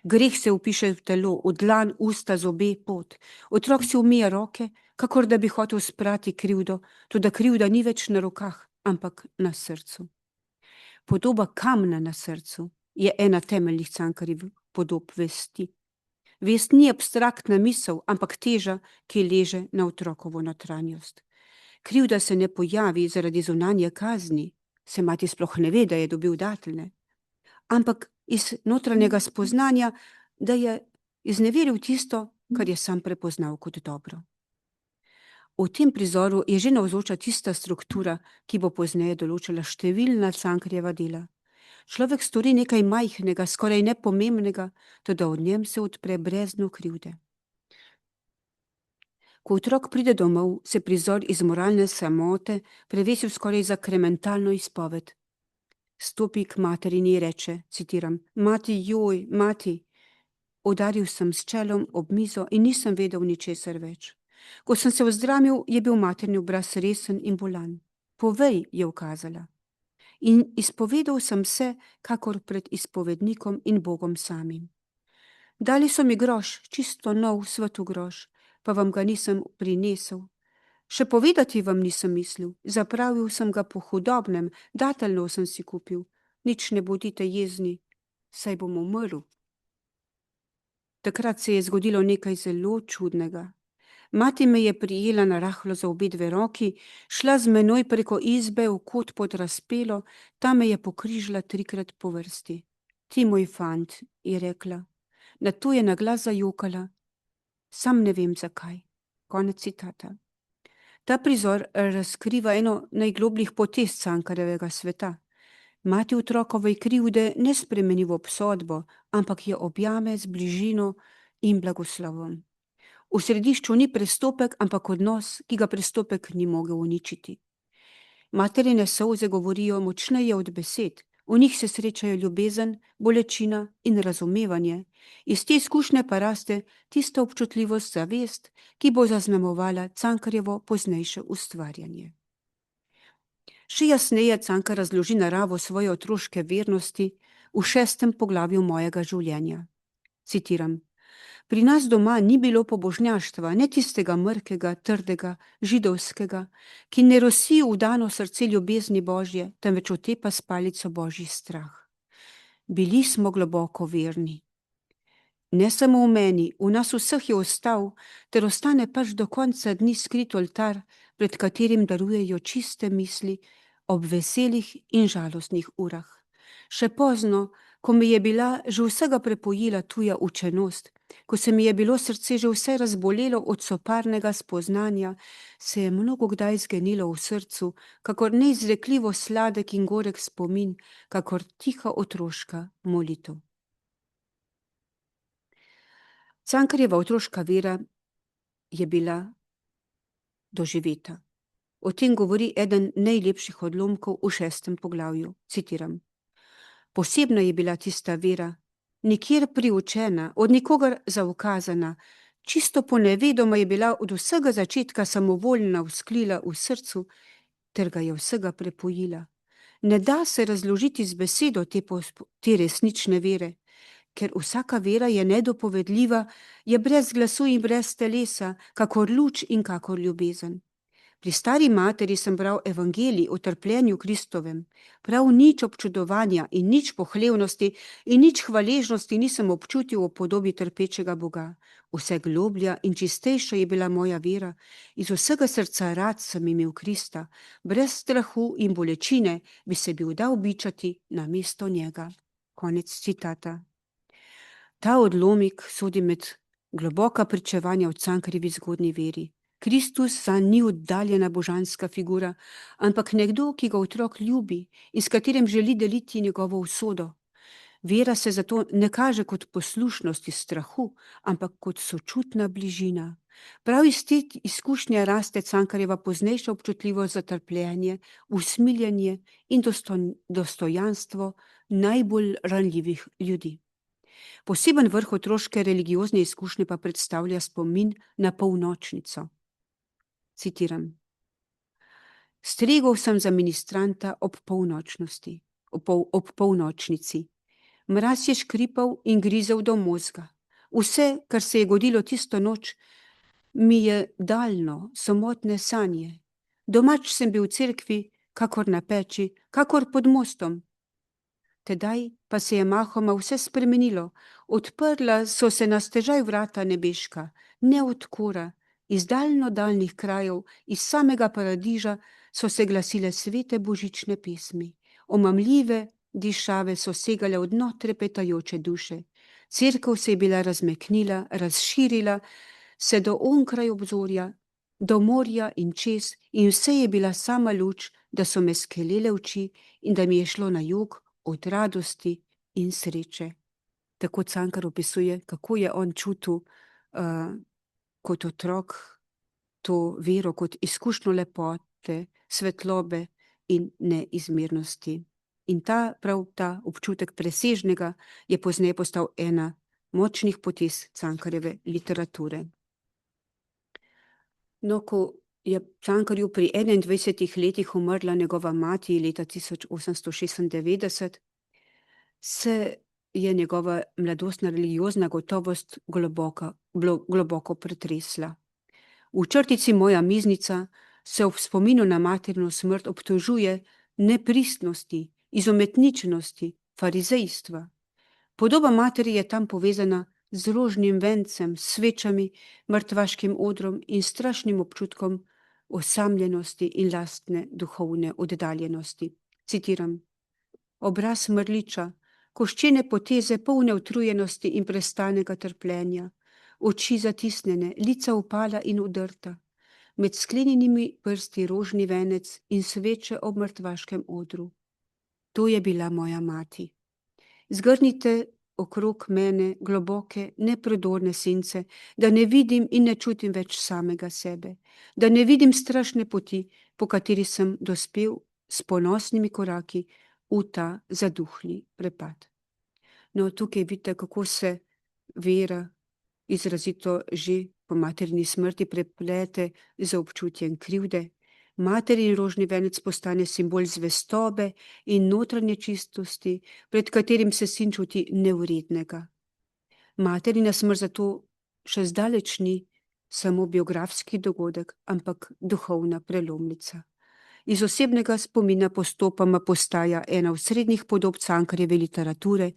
Greh se vpiše v telo, v dlan, usta, zobe, pot. Otrok si umije roke, kakor da bi hotel sprati krivdo, toda krivda ni več na rokah, ampak na srcu. Podoba kamna na srcu je ena temeljnih Cankarjevih podob vesti. Vest ni abstraktna misel, ampak teža, ki leže na otrokovo notranjost. Krivda se ne pojavi zaradi zunanje kazni, se mati sploh ne ve, da je dobil dateljne, ampak iz notranjega spoznanja, da je izneveril tisto, kar je sam prepoznal kot dobro. V tem prizoru je že navzoča tista struktura, ki bo pozneje določila številna Cankarjeva dela. Človek stori nekaj majhnega, skoraj nepomembnega, toda v njem se odpre brezno krivde. Ko otrok pride domov, se prizor iz moralne samote prevesi v skoraj zakrementalno izpoved. Stopi k materi in ji reče, citiram, mati, joj, mati. Udaril sem s čelom ob mizo in nisem vedel ničesar več. Ko sem se vzdramil, je bil materni obraz resen in bolan. Povej, je ukazala. In izpovedal sem se, kakor pred izpovednikom in Bogom samim. Dali so mi groš, čisto nov svetogroš, pa vam ga nisem prinesel. Še povedati vam nisem mislil, zapravil sem ga po hudobnem, dateljno sem si kupil. Nič ne bodite jezni, saj bom umrl. Takrat se je zgodilo nekaj zelo čudnega. Mati me je prijela na rahlo za obe dve roki, šla z menoj preko izbe v kot pod razpelo, tam me je pokrižila 3krat po vrsti. Ti, moj fant, je rekla. Nato je na glas zajokala. Sam ne vem zakaj. Konec citata. Ta prizor razkriva eno najglobljih potez Cankarjevega sveta. Mati otrokove krivde ne spremeni v obsodbo, ampak je objame z bližino in blagoslovom. V središču ni prestopek, ampak odnos, ki ga prestopek ni mogel uničiti. Materine solze govorijo močneje od besed, v njih se srečajo ljubezen, bolečina in razumevanje. Iz te izkušnje pa raste tista občutljivost za vest, ki bo zaznamovala Cankarjevo poznejše ustvarjanje. Še jasneje Cankar razloži naravo svoje otroške vernosti v 6. poglavju Mojega življenja. Citiram. Pri nas doma ni bilo pobožnjaštva, ne tistega mrkega, trdega, židovskega, ki ne rosi v dano srce ljubezni Božje, temveč otepa s palico Božji strah. Bili smo globoko verni. Ne samo v meni, v nas vseh je ostal, ter ostane pač do konca dni skrit oltar, pred katerim darujejo čiste misli ob veselih in žalostnih urah. Še pozno, ko me je bila že vsega prepojila tuja učenost, ko se mi je bilo srce že vse razbolelo od soparnega spoznanja, se je mnogokdaj zgenilo v srcu, kakor neizrekljivo sladek in gorek spomin, kakor tiha otroška molitev. Cankarjeva otroška vera je bila doživeta. O tem govori eden najlepših odlomkov v 6. poglavju. Citiram. Posebna je bila tista vera, nikjer priučena, od nikogar zaukazana, čisto ponevedoma je bila od vsega začetka samovoljna vzklila v srcu, ter ga je vsega prepojila. Ne da se razložiti z besedo te resnične vere, ker vsaka vera je nedopovedljiva, je brez glasu in brez telesa, kakor luč in kakor ljubezen. Pri stari materi sem bral evangelij o trpljenju Kristovem, prav nič občudovanja in nič pohlevnosti in nič hvaležnosti nisem občutil v podobi trpečega Boga. Vse globlja in čistejša je bila moja vera, iz vsega srca rad sem imel Krista, brez strahu in bolečine bi se bil dal bičati na mesto njega. Konec citata. Ta odlomik sodi med globoka pričevanja o Cankarjevi zgodnji veri. Kristus zanj ni oddaljena božanska figura, ampak nekdo, ki ga otrok ljubi in s katerim želi deliti njegovo usodo. Vera se zato ne kaže kot poslušnost iz strahu, ampak kot sočutna bližina. Prav iz te izkušnje raste Cankarjeva poznejša občutljivost za trpljenje, usmiljenje in dostojanstvo najbolj ranljivih ljudi. Poseben vrh otroške religiozne izkušnje pa predstavlja spomin na polnočnico. Citiram. Stregel sem za ministranta ob polnočnici. Mraz je škripal in grizel do mozga. Vse, kar se je godilo tisto noč, mi je daljno, samotne sanje. Domač sem bil v cerkvi, kakor na peči, kakor pod mostom. Tedaj pa se je mahoma vse spremenilo. Odprla so se na stežaj vrata nebeška, ne od kora. Iz daljnih krajev, iz samega paradiža so se glasile svete božične pesmi. Omamljive dišave so segale v dno trepetajoče duše. Cerkev se je bila razmeknila, razširila se do onkraj obzorja, do morja in čez, in vse je bila sama luč, da so me skelele oči in da mi je šlo na jug od radosti in sreče. Tako Cankar opisuje, kako je on čutil kot otrok to vero, kot izkušnjo lepote, svetlobe in neizmernosti. In prav ta občutek presežnega je pozneje postal ena močnih potez Cankarjeve literature. No, ko je Cankarju pri 21 letih umrla njegova mati leta 1896, se je njegova mladostna religiozna gotovost globoko pretresla. V črtici Moja miznica se ob spominu na materino smrt obtožuje nepristnosti, izumetničenosti, farizejstva. Podoba materi je tam povezana z rožnim vencem, svečami, mrtvaškim odrom in strašnim občutkom osamljenosti in lastne duhovne oddaljenosti. Citiram: obraz mrliča, koščene poteze polne utrujenosti in prestanega trpljenja, oči zatisnjene, lica upala in udrta, med sklenjenimi prsti rožni venec in sveče ob mrtvaškem odru. To je bila moja mati. Zgrnite okrog mene globoke, neprodorne sence, da ne vidim in ne čutim več samega sebe, da ne vidim strašne poti, po kateri sem dospel s ponosnimi koraki v ta zaduhli prepad. No, tukaj vidite, kako se vera izrazito že po materini smrti preplete z občutjem krivde. Materin rožni venec postane simbol zvestobe in notranje čistosti, pred katerim se sin čuti nevrednega. Materina smrt zato še zdaleč ni samo biografski dogodek, ampak duhovna prelomnica. Iz osebnega spomina postopoma postaja ena od srednjih podob Cankarjeve literature,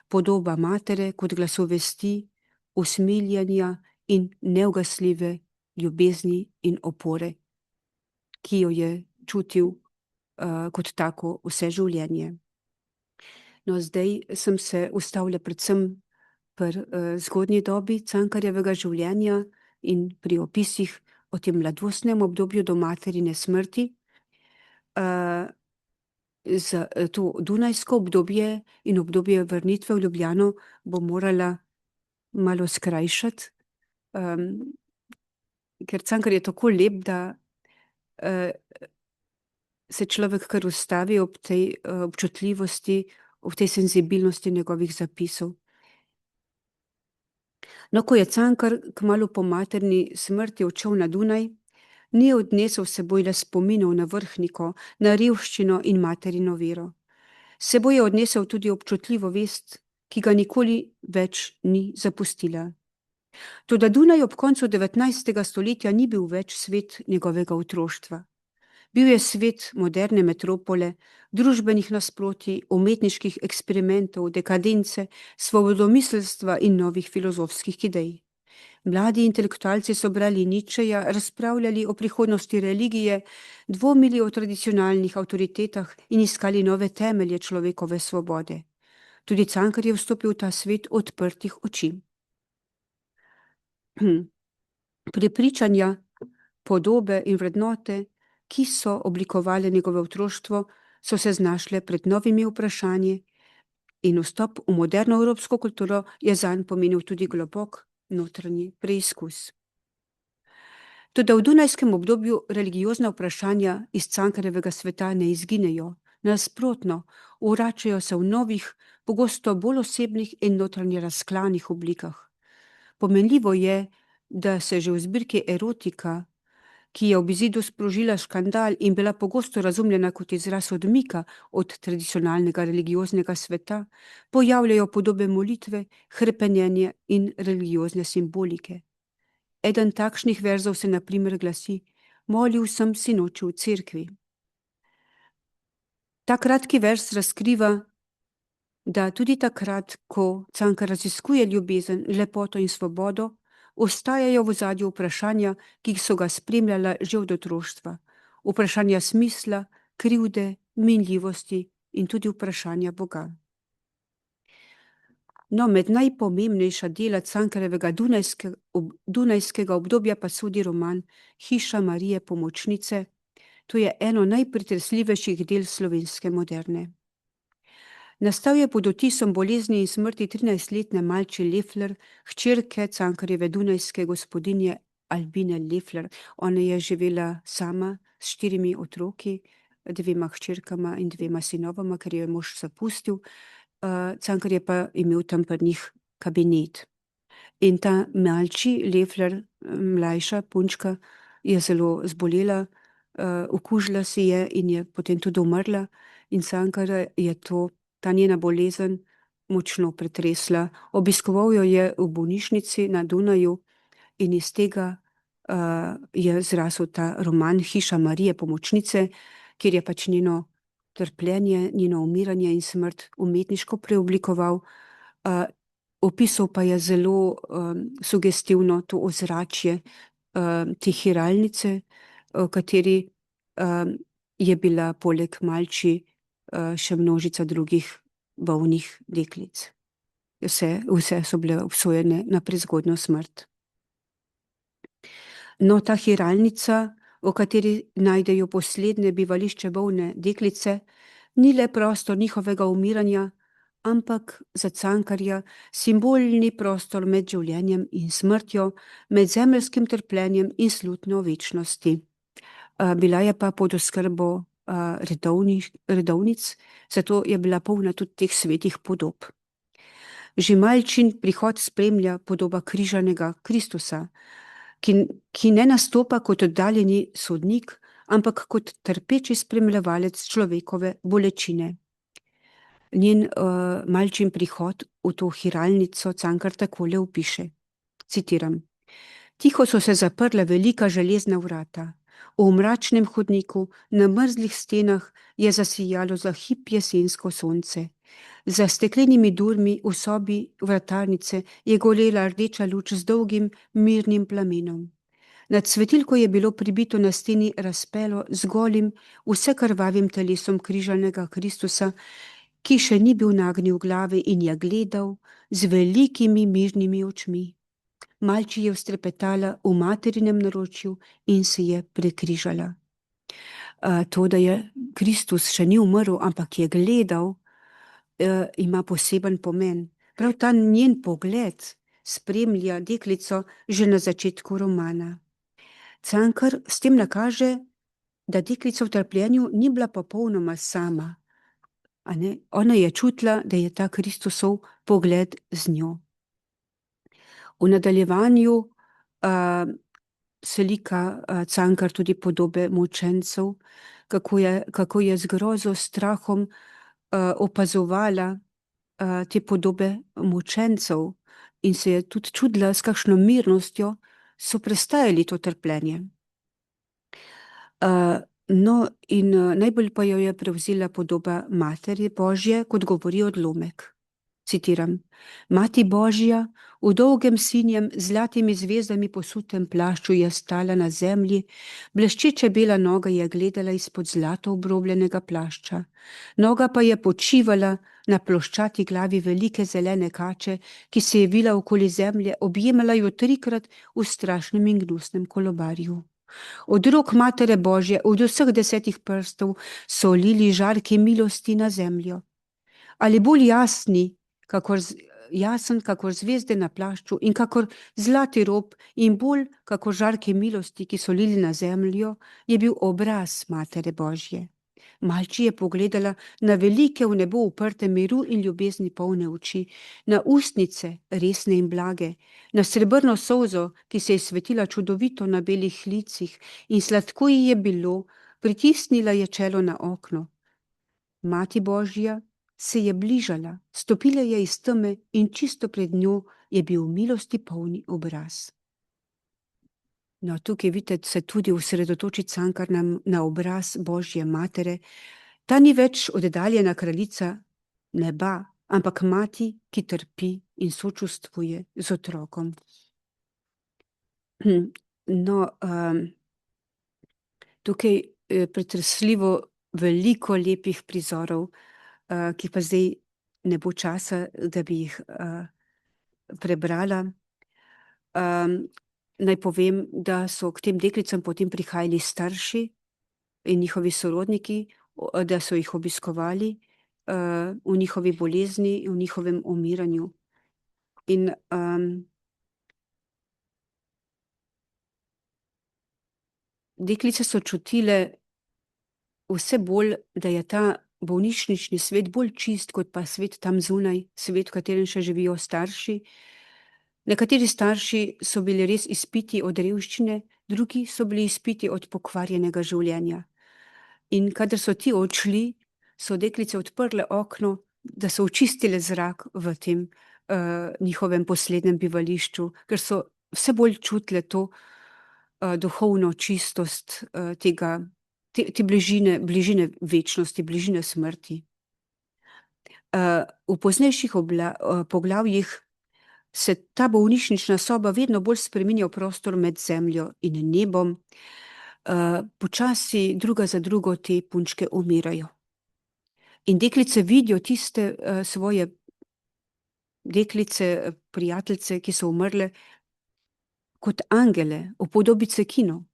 podoba matere kot glasovesti, usmiljanja in neugasljive ljubezni in opore, ki jo je čutil kot tako vse življenje. No, zdaj sem se ustavila predvsem pri zgodnji dobi Cankarjevega življenja in pri opisih o tem mladostnem obdobju do materine smrti. Za to dunajsko obdobje in obdobje vrnitve v Ljubljano bom morala malo skrajšati, ker Cankar je tako lep, da se človek kar ustavi ob tej občutljivosti, ob tej senzibilnosti njegovih zapisov. No, ko je Cankar kmalu po materni smrti odšel na Dunaj, ni odnesel s seboj le spominov na Vrhniko, na revščino in materino vero. S seboj je odnesel tudi občutljivo vest, ki ga nikoli več ni zapustila. Toda Dunaj ob koncu 19. stoletja ni bil več svet njegovega otroštva. Bil je svet moderne metropole, družbenih nasprotij, umetniških eksperimentov, dekadence, svobodomiselstva in novih filozofskih idej. Mladi intelektualci so brali Nietzscheja, razpravljali o prihodnosti religije, dvomili o tradicionalnih avtoritetah in iskali nove temelje človekove svobode. Tudi Cankar je vstopil v ta svet odprtih oči. Prepričanja, podobe in vrednote, ki so oblikovali njegovo otroštvo, so se znašle pred novimi vprašanji in vstop v moderno evropsko kulturo je zanj pomenil tudi globok notranji preizkus. Toda v dunajskem obdobju religiozna vprašanja iz Cankarjevega sveta ne izginejo, nasprotno, vračajo se v novih, pogosto bolj osebnih in notranje razklanih oblikah. Pomenljivo je, da se že v zbirki Erotika, ki je ob izidu sprožila škandal in bila pogosto razumljena kot izraz odmika od tradicionalnega religioznega sveta, pojavljajo podobe molitve, hrepenjenja in religiozne simbolike. Eden takšnih verzov se na primer glasi: molil sem sinoči v cerkvi. Ta kratki verz razkriva, da tudi takrat, ko Cankar raziskuje ljubezen, lepoto in svobodo, ostajajo v ozadju vprašanja, ki so ga spremljala že od otroštva. Vprašanja smisla, krivde, minljivosti in tudi vprašanja Boga. No, med najpomembnejša dela Cankarjevega dunajskega obdobja pa sodi roman Hiša Marije Pomočnice. To je eno najpretresljivejših del slovenske moderne. Nastal je pod vtisom bolezni in smrti 13-letne Malči Lefler, hčerke Cankarjeve dunajske gospodinje Albine Lefler. Ona je živela sama s 4 otroki, 2 hčerkama in 2 sinovoma, ker jo je mož zapustil. Cankar je pa imel tam pri njih kabinet. In ta Malči Lefler, mlajša punčka, je zelo zbolela, okužila si je in je potem tudi umrla. In Cankar je ta njena bolezen močno pretresla. Obiskoval jo je v bolnišnici na Dunaju in iz tega je zrasel ta roman Hiša Marije Pomočnice, kjer je pač njeno trpljenje, njeno umiranje in smrt umetniško preoblikoval Opisal pa je zelo sugestivno to ozračje te hiralnice, v kateri je bila poleg Malči še množica drugih bolnih deklic. Vse so bile obsojene na prezgodnjo smrt. No, ta hiralnica, v kateri najdejo poslednje bivališče bolne deklice, ni le prostor njihovega umiranja, ampak za Cankarja simbolni prostor med življenjem in smrtjo, med zemeljskim trpljenjem in slutnjo večnosti. Bila je pa pod oskrbo redovnic, zato je bila polna tudi teh svetih podob. Že Malčin prihod spremlja podoba križanega Kristusa, ki ne nastopa kot oddaljeni sodnik, ampak kot trpeči spremljevalec človekove bolečine. Njen Malčin prihod v to hiralnico Cankar takole opiše, citiram: Tiho so se zaprla velika železna vrata. V mračnem hodniku, na mrzlih stenah je zasijalo za hip jesensko sonce. Za steklenimi durmi v sobi vratarnice je gorela rdeča luč z dolgim mirnim plamenom. Nad svetilko je bilo pribito na steni razpelo z golim, vsekrvavim telesom križanega Kristusa, ki še ni bil nagnil glave in je gledal z velikimi mirnimi očmi. Malči je vztrepetala v materinem naročju in se je prekrižala. To, da je Kristus še ni umrl, ampak je gledal, ima poseben pomen. Prav ta njen pogled spremlja deklico že na začetku romana. Cankar s tem nakaže, da deklica v trpljenju ni bila popolnoma sama. Ona je čutila, da je ta Kristusov pogled z njo. V nadaljevanju slika Cankar tudi podobe mučencev, kako je z grozo, strahom opazovala te podobe mučencev in se je tudi čudila, s kakšno mirnostjo so prestajali to trpljenje. No, in najbolj pa jo je prevzela podoba Materje Božje, kot govori odlomek. Citiram: Mati Božja v dolgem sinjem zlatimi zvezdami posutem plašču je stala na zemlji, bleščeče bela noga je gledala izpod zlato obrobljenega plašča. Noga pa je počivala na ploščati glavi velike zelene kače, ki se je vila okoli zemlje, objemala jo trikrat v strašnem in gnusnem kolobarju. Od rok Matere Božje, od vseh 10 prstov so lili žarki milosti na zemljo. Ali bolj jasen, kakor zvezde na plašču in kakor zlati rob in bolj kakor žarki milosti, ki so lili na zemljo, je bil obraz Matere Božje. Malči je pogledala na velike v nebo uprte miru in ljubezni polne oči, na ustnice resne in blage, na srebrno solzo, ki se je svetila čudovito na belih licih in sladko ji je bilo, pritisnila je čelo na okno. Mati Božja se je bližala, stopila je iz teme in čisto pred njo je bil milosti polni obraz. No, tukaj vidite, se tudi osredotoči Cankar na obraz Božje Matere. Ta ni več oddaljena kraljica neba, ampak mati, ki trpi in sočustvuje z otrokom. No, tukaj je pretresljivo veliko lepih prizorov, ki pa zdaj ne bo časa, da bi jih prebrala. Naj povem, da so k tem deklicam potem prihajali starši in njihovi sorodniki, da so jih obiskovali v njihovi bolezni, v njihovem umiranju. In deklice so čutile vse bolj, da je ta bolnišnični svet bolj čist, kot pa svet tam zunaj, svet, v katerem še živijo starši. Nekateri starši so bili res izpiti od revščine, drugi so bili izpiti od pokvarjenega življenja. In kadar so ti odšli, so deklice odprle okno, da so očistile zrak v tem njihovem poslednjem bivališču, ker so vse bolj čutile to duhovno čistost te bližine večnosti, bližine smrti. V poznejših poglavjih se ta bolnišnična soba vedno bolj spreminja v prostor med zemljo in nebom. Počasi druga za drugo te punčke umirajo. In deklice vidijo tiste svoje deklice, prijateljice, ki so umrle, kot angele, v podobice kino.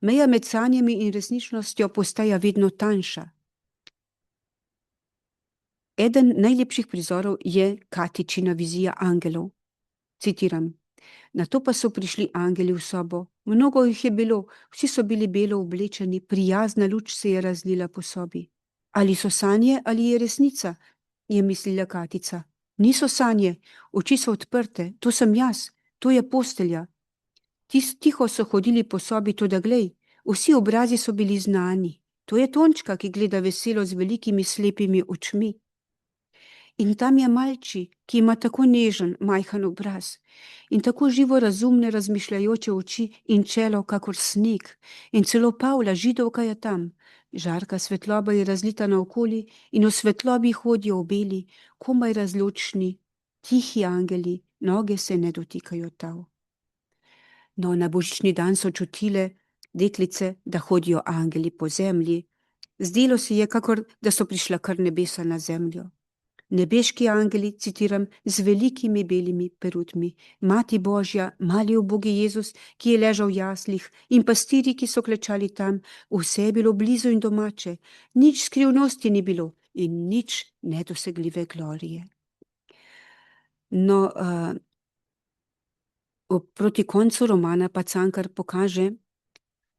Meja med sanjami in resničnostjo postaja vedno tanjša. Eden najlepših prizorov je Katičina vizija angelov. Citiram: "Nato pa so prišli angeli v sobo. Mnogo jih je bilo, vsi so bili belo oblečeni, prijazna luč se je razlila po sobi. Ali so sanje ali je resnica?" je mislila Katica. "Niso sanje, oči so odprte, to sem jaz, to je postelja." Tiho so hodili po sobi, toda glej, vsi obrazi so bili znani. To je Tončka, ki gleda veselo z velikimi slepimi očmi. In tam je malči, ki ima tako nežen, majhen obraz in tako živo razumne, razmišljajoče oči in čelo, kakor sneg. In celo Pavla, Židovka, je tam. Žarka svetloba je razlita naokoli in v svetlobi hodijo v beli, komaj razločni, tihi angeli, noge se ne dotikajo tal. No, na božični dan so čutile deklice, da hodijo angeli po zemlji. Zdelo se je, kakor da so prišla kar nebesa na zemljo. Nebeški angeli, citiram, z velikimi belimi perutmi, Mati Božja, mali ubogi Jezus, ki je ležal v jaslih, in pastiri, ki so klečali tam, vse je bilo blizu in domače, nič skrivnosti ni bilo in nič nedosegljive glorije. No, proti koncu romana pa Cankar pokaže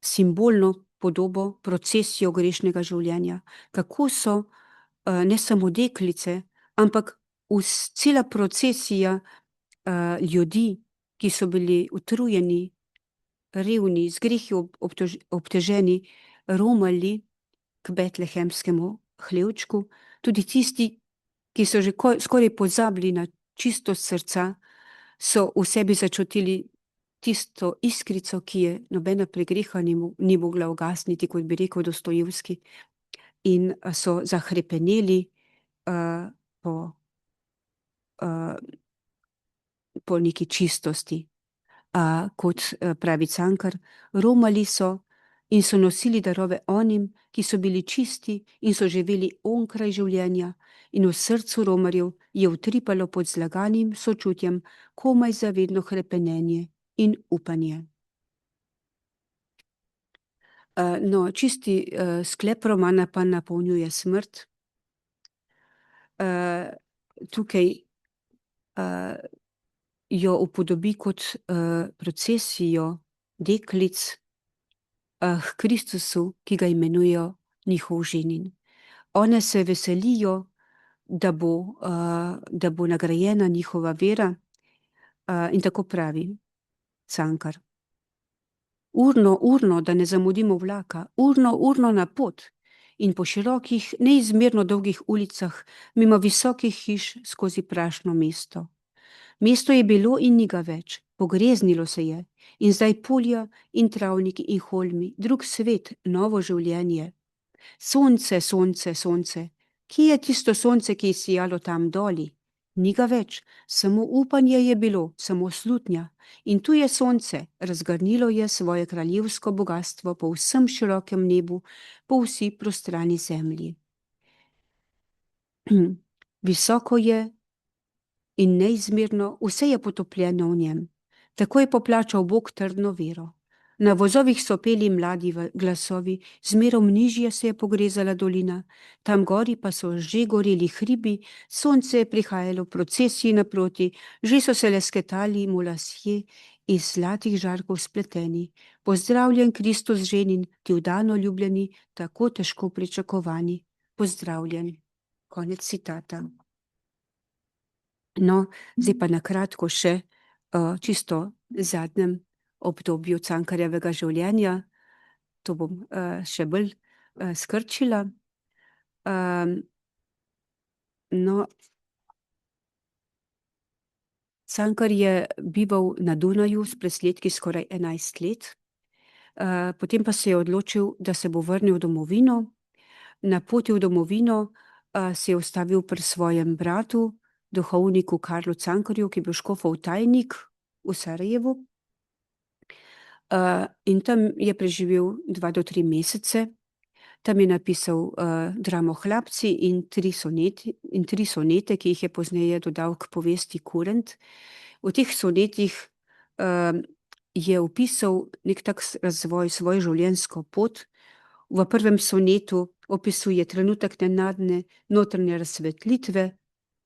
simbolno podobo procesijo grešnega življenja, kako so ne samo deklice, ampak cela procesija ljudi, ki so bili utrujeni, revni, z grehi obteženi, romali k betlehemskemu hlevčku, tudi tisti, ki so že skoraj pozabili na čistost srca, so v sebi začutili tisto iskrico, ki je nobena pregreha ni mogla ugasniti, kot bi rekel Dostojevski, in so zahrepeneli po neki čistosti. Kot pravi Cankar, romali so in so nosili darove onim, ki so bili čisti in so živeli onkraj življenja, in v srcu romarjev je utripalo pod zlaganim sočutjem komaj zavedno hrepenenje in upanje. No, čisti sklep romana pa napolnjuje smrt. Tukaj jo upodobi kot procesijo deklic k Kristusu, ki ga imenujejo njihov ženin. One se veselijo, da bo nagrajena njihova vera, in tako pravi Cankar: urno, da ne zamudimo vlaka, urno na pot in po širokih, neizmerno dolgih ulicah, mimo visokih hiš skozi prašno mesto. Mesto je bilo in ni ga več, pogreznilo se je, in zdaj polja in travniki in holmi, drug svet, novo življenje. Sonce, kje je tisto sonce, ki je sijalo tam doli? Ni ga več, samo upanje je bilo, samo slutnja. In tu je sonce, razgrnilo je svoje kraljevsko bogastvo po vsem širokem nebu, po vsi prostrani zemlji. Visoko je in neizmerno, vse je potopljeno v njem. Tako je poplačal Bog trdno vero. Na vozovih so peli mladi glasovi, zmerom nižje se je pogrezala dolina, tam gori pa so že goreli hribi, sonce je prihajalo v procesiji naproti, že so se lesketali mu lasje iz zlatih žarkov spleteni. Pozdravljen Kristus ženin, ti vdano ljubljeni, tako težko pričakovani. Pozdravljen. Konec citata. No, zdaj pa na kratko še čisto zadnjem obdobju Cankarjevega življenja. To bom še bolj skrčila. No, Cankar je bival na Dunaju s presledki skoraj 11 let, potem pa se je odločil, da se bo vrnil v domovino. Na poti v domovino se je ustavil pri svojem bratu, duhovniku Karlu Cankarju, ki je bil škofov tajnik v Sarajevu. In tam je preživel 2 do 3 mesece. Tam je napisal dramo Hlapci in 3 sonete, ki jih je pozneje dodal k povesti Kurent. V teh sonetih je opisal nek tak razvoj, svojo življenjsko pot. V prvem sonetu opisuje trenutek nenadne notranje razsvetlitve,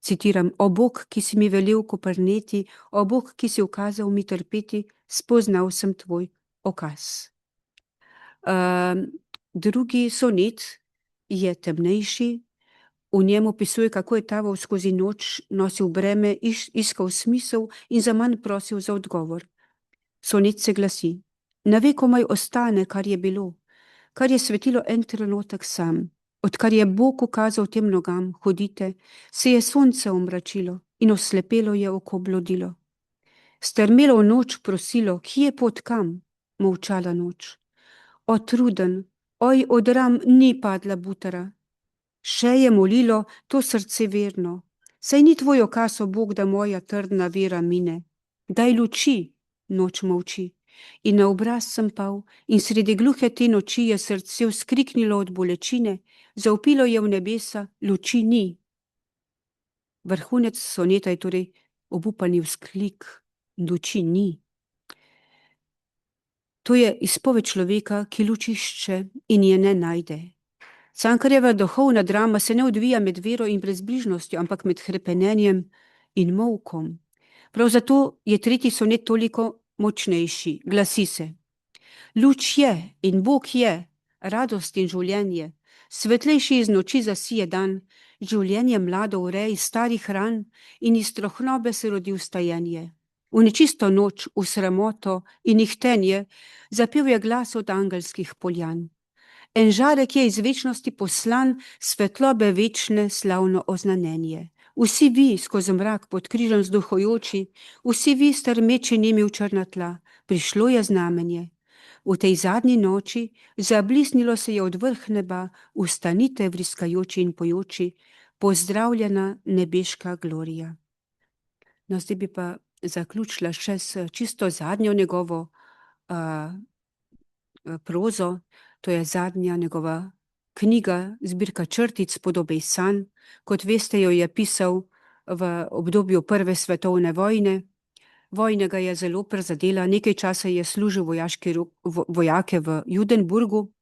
citiram: "O Bog, ki si mi velel koprneti, o Bog, ki si ukazal mi trpeti, spoznal sem tvoj okaz." Drugi sonet je temnejši, v njem opisuje, kako je taval skozi noč, nosil breme, iskal smisel in zaman prosil za odgovor. Sonet se glasi: "Na vekomaj ostane, kar je bilo, kar je svetilo en trenutek sam. Odkar je Bog ukazal tem nogam, hodite, se je sonce omračilo in oslepelo je oko blodilo. Strmelo v noč prosilo, kje je pot kam, molčala noč. O truden, oj od ram ni padla butara. Še je molilo to srce verno, saj ni tvoj okaz, o Bog, da moja trdna vera mine. Daj luči." Noč molči. In na obraz sem pal in sredi gluhe te noči je srce vzkriknilo od bolečine, zavpilo je v nebesa, luči ni. Vrhunec soneta je torej obupani vzklik, luči ni. To je izpoved človeka, ki luč išče in je ne najde. Cankarjeva duhovna drama se ne odvija med vero in brezbrižnostjo, ampak med hrepenenjem in molkom. Prav zato je 3. sonet toliko močnejši. Glasi se: "Luč je in Bog je, radost in življenje, svetlejši iz noči zasije dan, življenje mlado urej iz starih ran in iz trohnobe se rodi vstajenje. V nečisto noč, v sramoto in ihtenje, zapel je glas od angelskih poljan. En žarek je iz večnosti poslan, svetlobe večne slavno oznanjenje. Vsi vi skozi mrak pod križem vzduhujoči, vsi vi strmeči nemi v črna tla, prišlo je znamenje. V tej zadnji noči zablisnilo se je od vrh neba, vstanite vriskajoči in pojoči, pozdravljena nebeška glorija." No, zdaj bi pa zaključila še s čisto zadnjo njegovo prozo. To je zadnja njegova knjiga, zbirka črtic Podobe iz sanj. Kot veste, jo je pisal v obdobju Prve svetovne vojne. Vojna ga je zelo prizadela, nekaj časa je služil vojake v Judenburgu,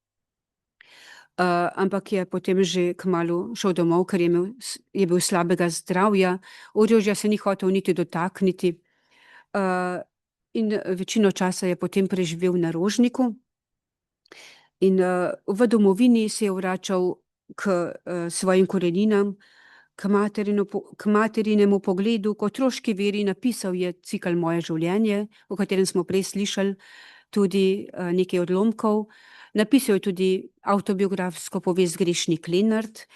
ampak je potem že kmalu šel domov, ker je bil slabega zdravja, orožja se ni hotel niti dotakniti, in večino časa je potem preživel na Rožniku. In v domovini se je vračal k svojim koreninam, k materinemu pogledu, k otroški veri. Napisal je cikel Moje življenje, o katerem smo prej slišali tudi nekaj odlomkov. Napisal je tudi avtobiografsko povest Grešnik Lenart.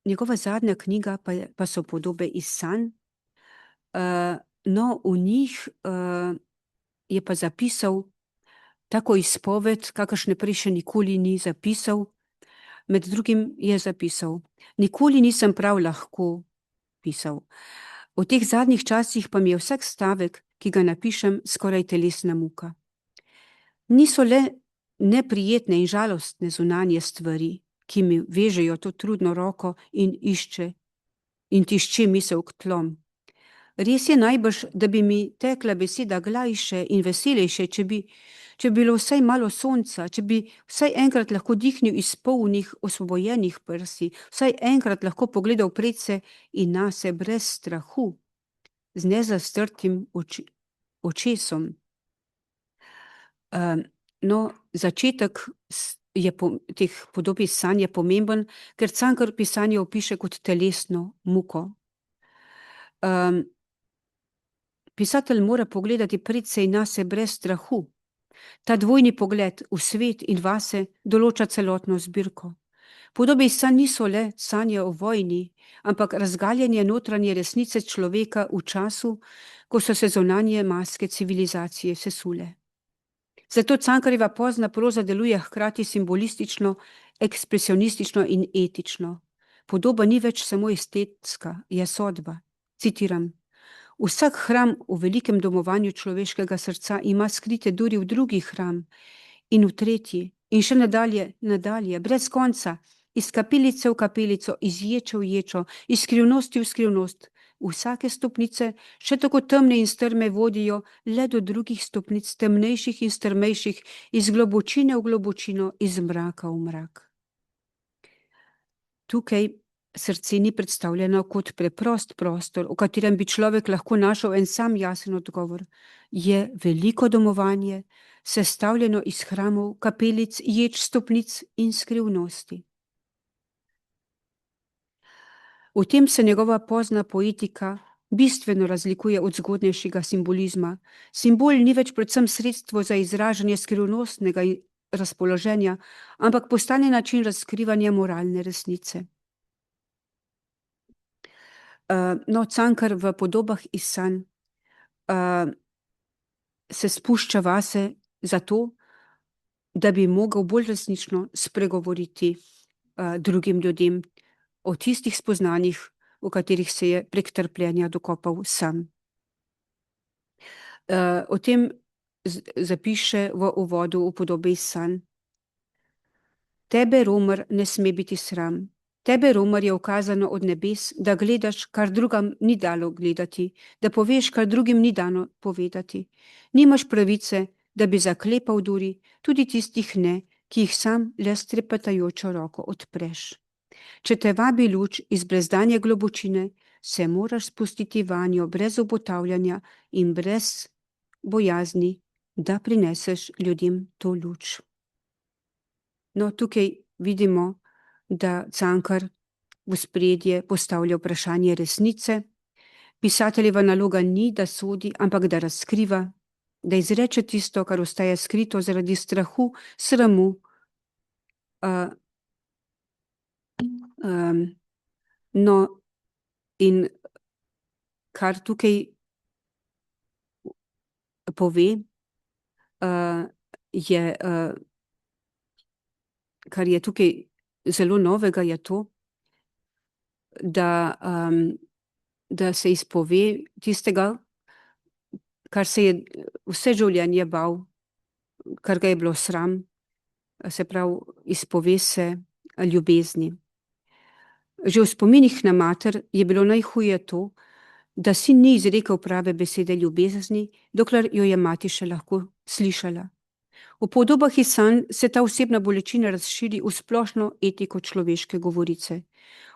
Njegova zadnja knjiga pa so Podobe iz sanj. No, v njih je pa zapisal tako izpoved, kakršne prej še nikoli ni zapisal. Med drugim je zapisal: "Nikoli nisem prav lahko pisal. V teh zadnjih časih pa mi je vsak stavek, ki ga napišem, skoraj telesna muka. Niso le neprijetne in žalostne zunanje stvari, ki mi vežejo to trudno roko in tišče misel k tlom. Res je najbrž, da bi mi tekla beseda glajše in veselejše, če bi bilo vsaj malo sonca, če bi vsaj enkrat lahko dihnil iz polnih, osvobojenih prsi, vsaj enkrat lahko pogledal predse in nase brez strahu, z nezastrtim očesom." No, začetek teh Podob iz sanj je pomemben, ker Cankar pisanje opiše kot telesno muko. Pisatelj mora pogledati predse in nase brez strahu. Ta dvojni pogled v svet in vase določa celotno zbirko. Podobe iz sanj niso le sanje o vojni, ampak razgaljanje notranje resnice človeka v času, ko so se zunanje maske civilizacije sesule. Zato Cankarjeva pozna proza deluje hkrati simbolistično, ekspresionistično in etično. Podoba ni več samo estetska, je sodba. Citiram: Vsak hram v velikem domovanju človeškega srca ima skrite duri v drugi hram in v tretji in še nadalje, brez konca, iz kapelice v kapelico, iz ječe v ječo, iz skrivnosti v skrivnost. Vsake stopnice, še tako temne in strme, vodijo le do drugih stopnic, temnejših in strmejših, iz globočine v globočino, iz mraka v mrak. Tukaj srce ni predstavljeno kot preprost prostor, v katerem bi človek lahko našel en sam jasen odgovor. Je veliko domovanje, sestavljeno iz hramov, kapelic, ječ, stopnic in skrivnosti. V tem se njegova pozna poetika bistveno razlikuje od zgodnejšega simbolizma. Simbol ni več predvsem sredstvo za izražanje skrivnostnega razpoloženja, ampak postane način razkrivanja moralne resnice. Cankar v Podobah iz sanj se spušča vase zato, da bi mogel bolj resnično spregovoriti drugim ljudem o tistih spoznanjih, v katerih se je prek trpljenja dokopal sam. O tem zapiše v uvodu v Podobe iz sanj: Tebe, Romer, ne sme biti sram. Tebe, Romer, je ukazano od nebes, da gledaš, kar drugam ni dalo gledati, da poveš, kar drugim ni dano povedati. Nimaš pravice, da bi zaklepal duri, tudi tistih ne, ki jih sam le s trepetajočo roko odpreš. Če te vabi luč iz brezdanje globočine, se moraš spustiti vanjo brez obotavljanja in brez bojazni, da prineseš ljudem to luč. Tukaj vidimo, da Cankar v ospredje postavlja vprašanje resnice. Pisateljeva naloga ni, da sodi, ampak da razkriva, da izreče tisto, kar ostaja skrito zaradi strahu, sramu, in kar tukaj pove, kar je tukaj zelo novega, je to, da se izpove tistega, kar se je vse življenje bal, kar ga je bilo sram, se pravi, izpove se ljubezni. Že v spominih na mater je bilo najhuje to, da sin ni izrekel prave besede ljubezni, dokler jo je mati še lahko slišala. V Podobah iz sanj se ta osebna bolečina razširi v splošno etiko človeške govorice.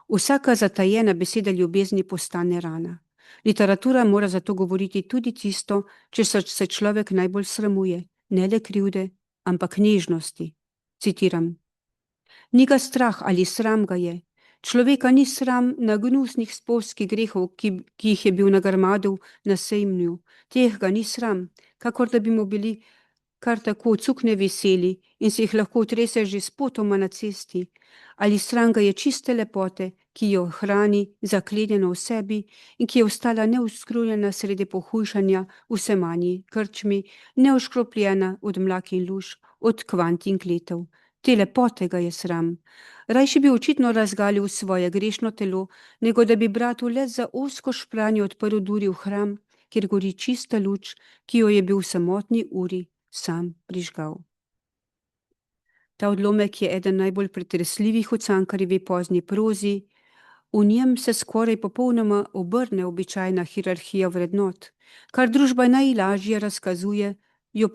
Vsaka zatajena beseda ljubezni postane rana. Literatura mora zato govoriti tudi tisto, česar se človek najbolj sramuje, ne le krivde, ampak nežnosti. Citiram: Ni ga strah ali sram ga je. Človeka ni sram na gnusnih spolskih grehov, ki jih je bil nagrmadil na sejmlju. Teh ga ni sram, kakor da bi mu bili kar tako cukne veseli in se jih lahko utrese že s potoma na cesti. Ali sram ga je čiste lepote, ki jo hrani zaklenjeno v sebi in ki je ostala neuskrunjena sredi pohujšanja v semanji krčmi, neoškropljena od mlak in luž, od kvant in kletov. Te lepote ga je sram. Rajši bi očitno razgalil svoje grešno telo, nego da bi bratu le za ozko špranje odprl duri v hram, kjer gori čista luč, ki jo je bil v samotni uri sam prižgal. Ta odlomek je eden najbolj pretresljivih v Cankarjevi pozni prozi. V njem se skoraj popolnoma obrne običajna hierarhija vrednot. Kar družba najlažje razkazuje, je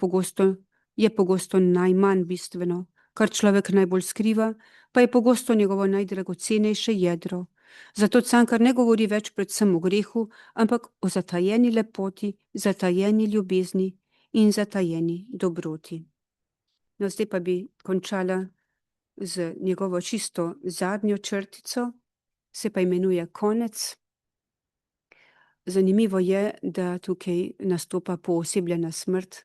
pogosto najmanj bistveno. Kar človek najbolj skriva, pa je pogosto njegovo najdragocenejše jedro. Zato Cankar ne govori več predvsem o grehu, ampak o zatajeni lepoti, zatajeni ljubezni in zatajeni dobroti. Zdaj pa bi končala z njegovo čisto zadnjo črtico, se pa imenuje Konec. Zanimivo je, da tukaj nastopa poosebljena smrt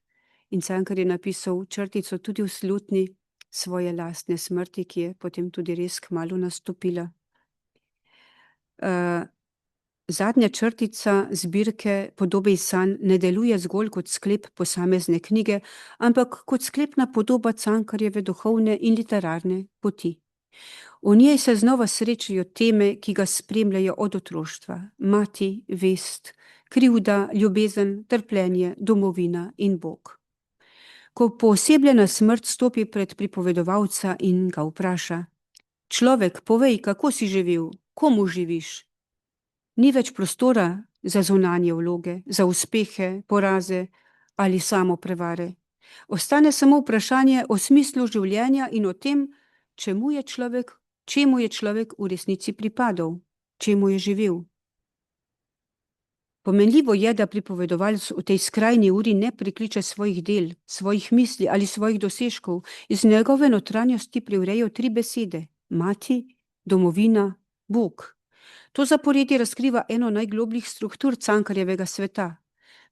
in Cankar je napisal črtico tudi v slutni svoje lastne smrti, ki je potem tudi res kmalu nastopila. Zadnja črtica zbirke Podobe iz sanj ne deluje zgolj kot sklep posamezne knjige, ampak kot sklepna podoba Cankarjeve duhovne in literarne poti. V njej se znova srečajo teme, ki ga spremljajo od otroštva: mati, vest, krivda, ljubezen, trpljenje, domovina in Bog. Ko poosebljena smrt stopi pred pripovedovalca in ga vpraša: človek, povej, kako si živel, komu živiš? Ni več prostora za zunanje vloge, za uspehe, poraze ali samo prevare. Ostane samo vprašanje o smislu življenja in o tem, čemu je človek v resnici pripadal, čemu je živel. Pomenljivo je, da pripovedovalec v tej skrajni uri ne prikliče svojih del, svojih misli ali svojih dosežkov. Iz njegove notranjosti privrejo 3 besede: mati, domovina, Bog. To zaporedje razkriva eno najglobljih struktur Cankarjevega sveta.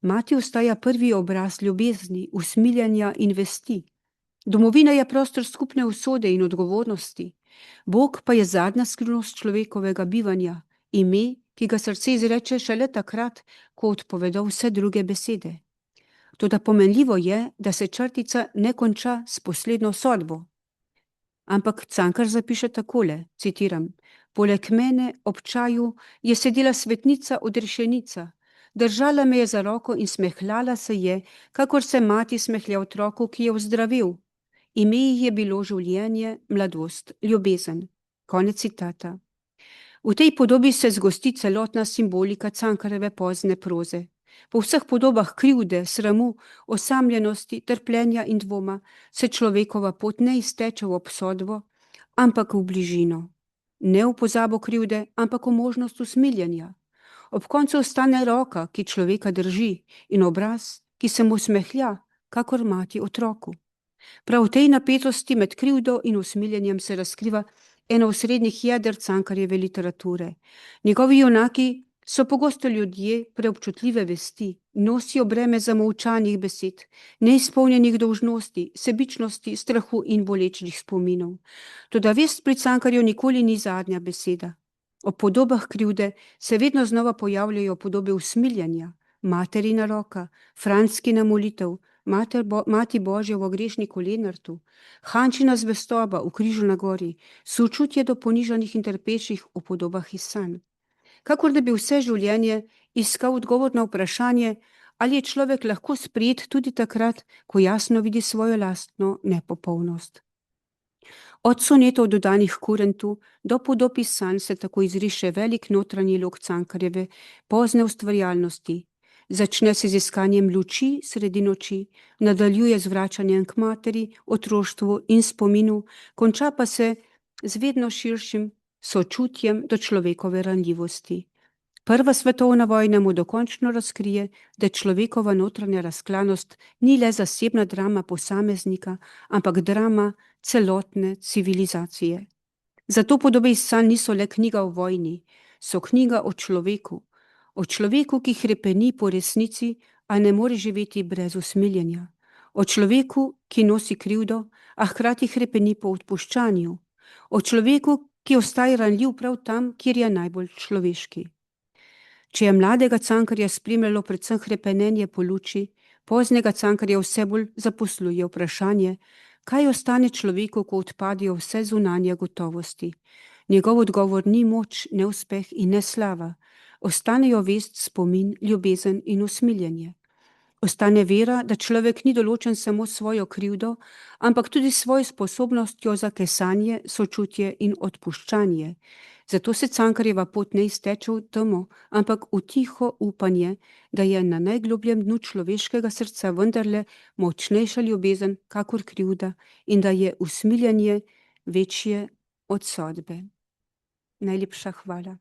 Mati ostaja prvi obraz ljubezni, usmiljenja in vesti. Domovina je prostor skupne usode in odgovornosti. Bog pa je zadnja skrivnost človekovega bivanja, ime, ki ga srce izreče šele takrat, ko odpovedo vse druge besede. Toda pomenljivo je, da se črtica ne konča s poslednjo sodbo. Ampak Cankar zapiše takole, citiram: poleg mene ob čaju je sedela svetnica odrešenica, držala me je za roko in smehljala se je, kakor se mati smehlja otroku, ki je ozdravil. Ime ji je bilo življenje, mladost, ljubezen. Konec citata. V tej podobi se zgosti celotna simbolika Cankarjeve pozne proze. Po vseh podobah krivde, sramu, osamljenosti, trpljenja in dvoma se človekova pot ne izteče v obsodbo, ampak v bližino. Ne v pozabo krivde, ampak v možnost usmiljenja. Ob koncu ostane roka, ki človeka drži, in obraz, ki se mu smehlja, kakor mati otroku. Prav v tej napetosti med krivdo in usmiljenjem se razkriva eno osrednjih jeder Cankarjeve literature. Njegovi junaki so pogosto ljudje preobčutljive vesti, nosijo breme zamolčanih besed, neizpolnjenih dolžnosti, sebičnosti, strahu in bolečih spominov. Toda vest pri Cankarju nikoli ni zadnja beseda. O podobah krivde se vedno znova pojavljajo podobe usmiljanja: materina roka, Franckina molitev, Mati Božja v grešniku Lenartu, Hančina zvestoba v Križu na gori, sočutje do ponižanih in trpečih v podobah iz sanj. Kakor da bi vse življenje iskal odgovor na vprašanje, ali je človek lahko sprejet tudi takrat, ko jasno vidi svojo lastno nepopolnost. Od sonetov dodanih Kurentu do podob iz sanj se tako izriše velik notranji lok Cankarjeve pozne ustvarjalnosti. Začne se z iskanjem luči sredi noči, nadaljuje z vračanjem k materi, otroštvu in spominu, konča pa se z vedno širšim sočutjem do človekove ranljivosti. Prva svetovna vojna mu dokončno razkrije, da človekova notranja razklanost ni le zasebna drama posameznika, ampak drama celotne civilizacije. Zato podobe iz sanj niso le knjiga o vojni, so knjiga o človeku, ki hrepeni po resnici, a ne more živeti brez usmiljenja, o človeku, ki nosi krivdo, a hkrati hrepeni po odpuščanju, o človeku, ki ostaja ranljiv prav tam, kjer je najbolj človeški. Če je mladega Cankarja spremljalo predvsem hrepenenje po luči, poznega Cankarja vse bolj zaposluje vprašanje, kaj ostane človeku, ko odpadijo vse zunanje gotovosti. Njegov odgovor ni moč, neuspeh in ne slava. Ostanejo vest, spomin, ljubezen in usmiljenje. Ostane vera, da človek ni določen samo svojo krivdo, ampak tudi svojo sposobnostjo za kesanje, sočutje in odpuščanje. Zato se Cankarjeva pot ne izteče v temo, ampak v tiho upanje, da je na najglobljem dnu človeškega srca vendarle močnejša ljubezen kakor krivda in da je usmiljenje večje od sodbe. Najlepša hvala.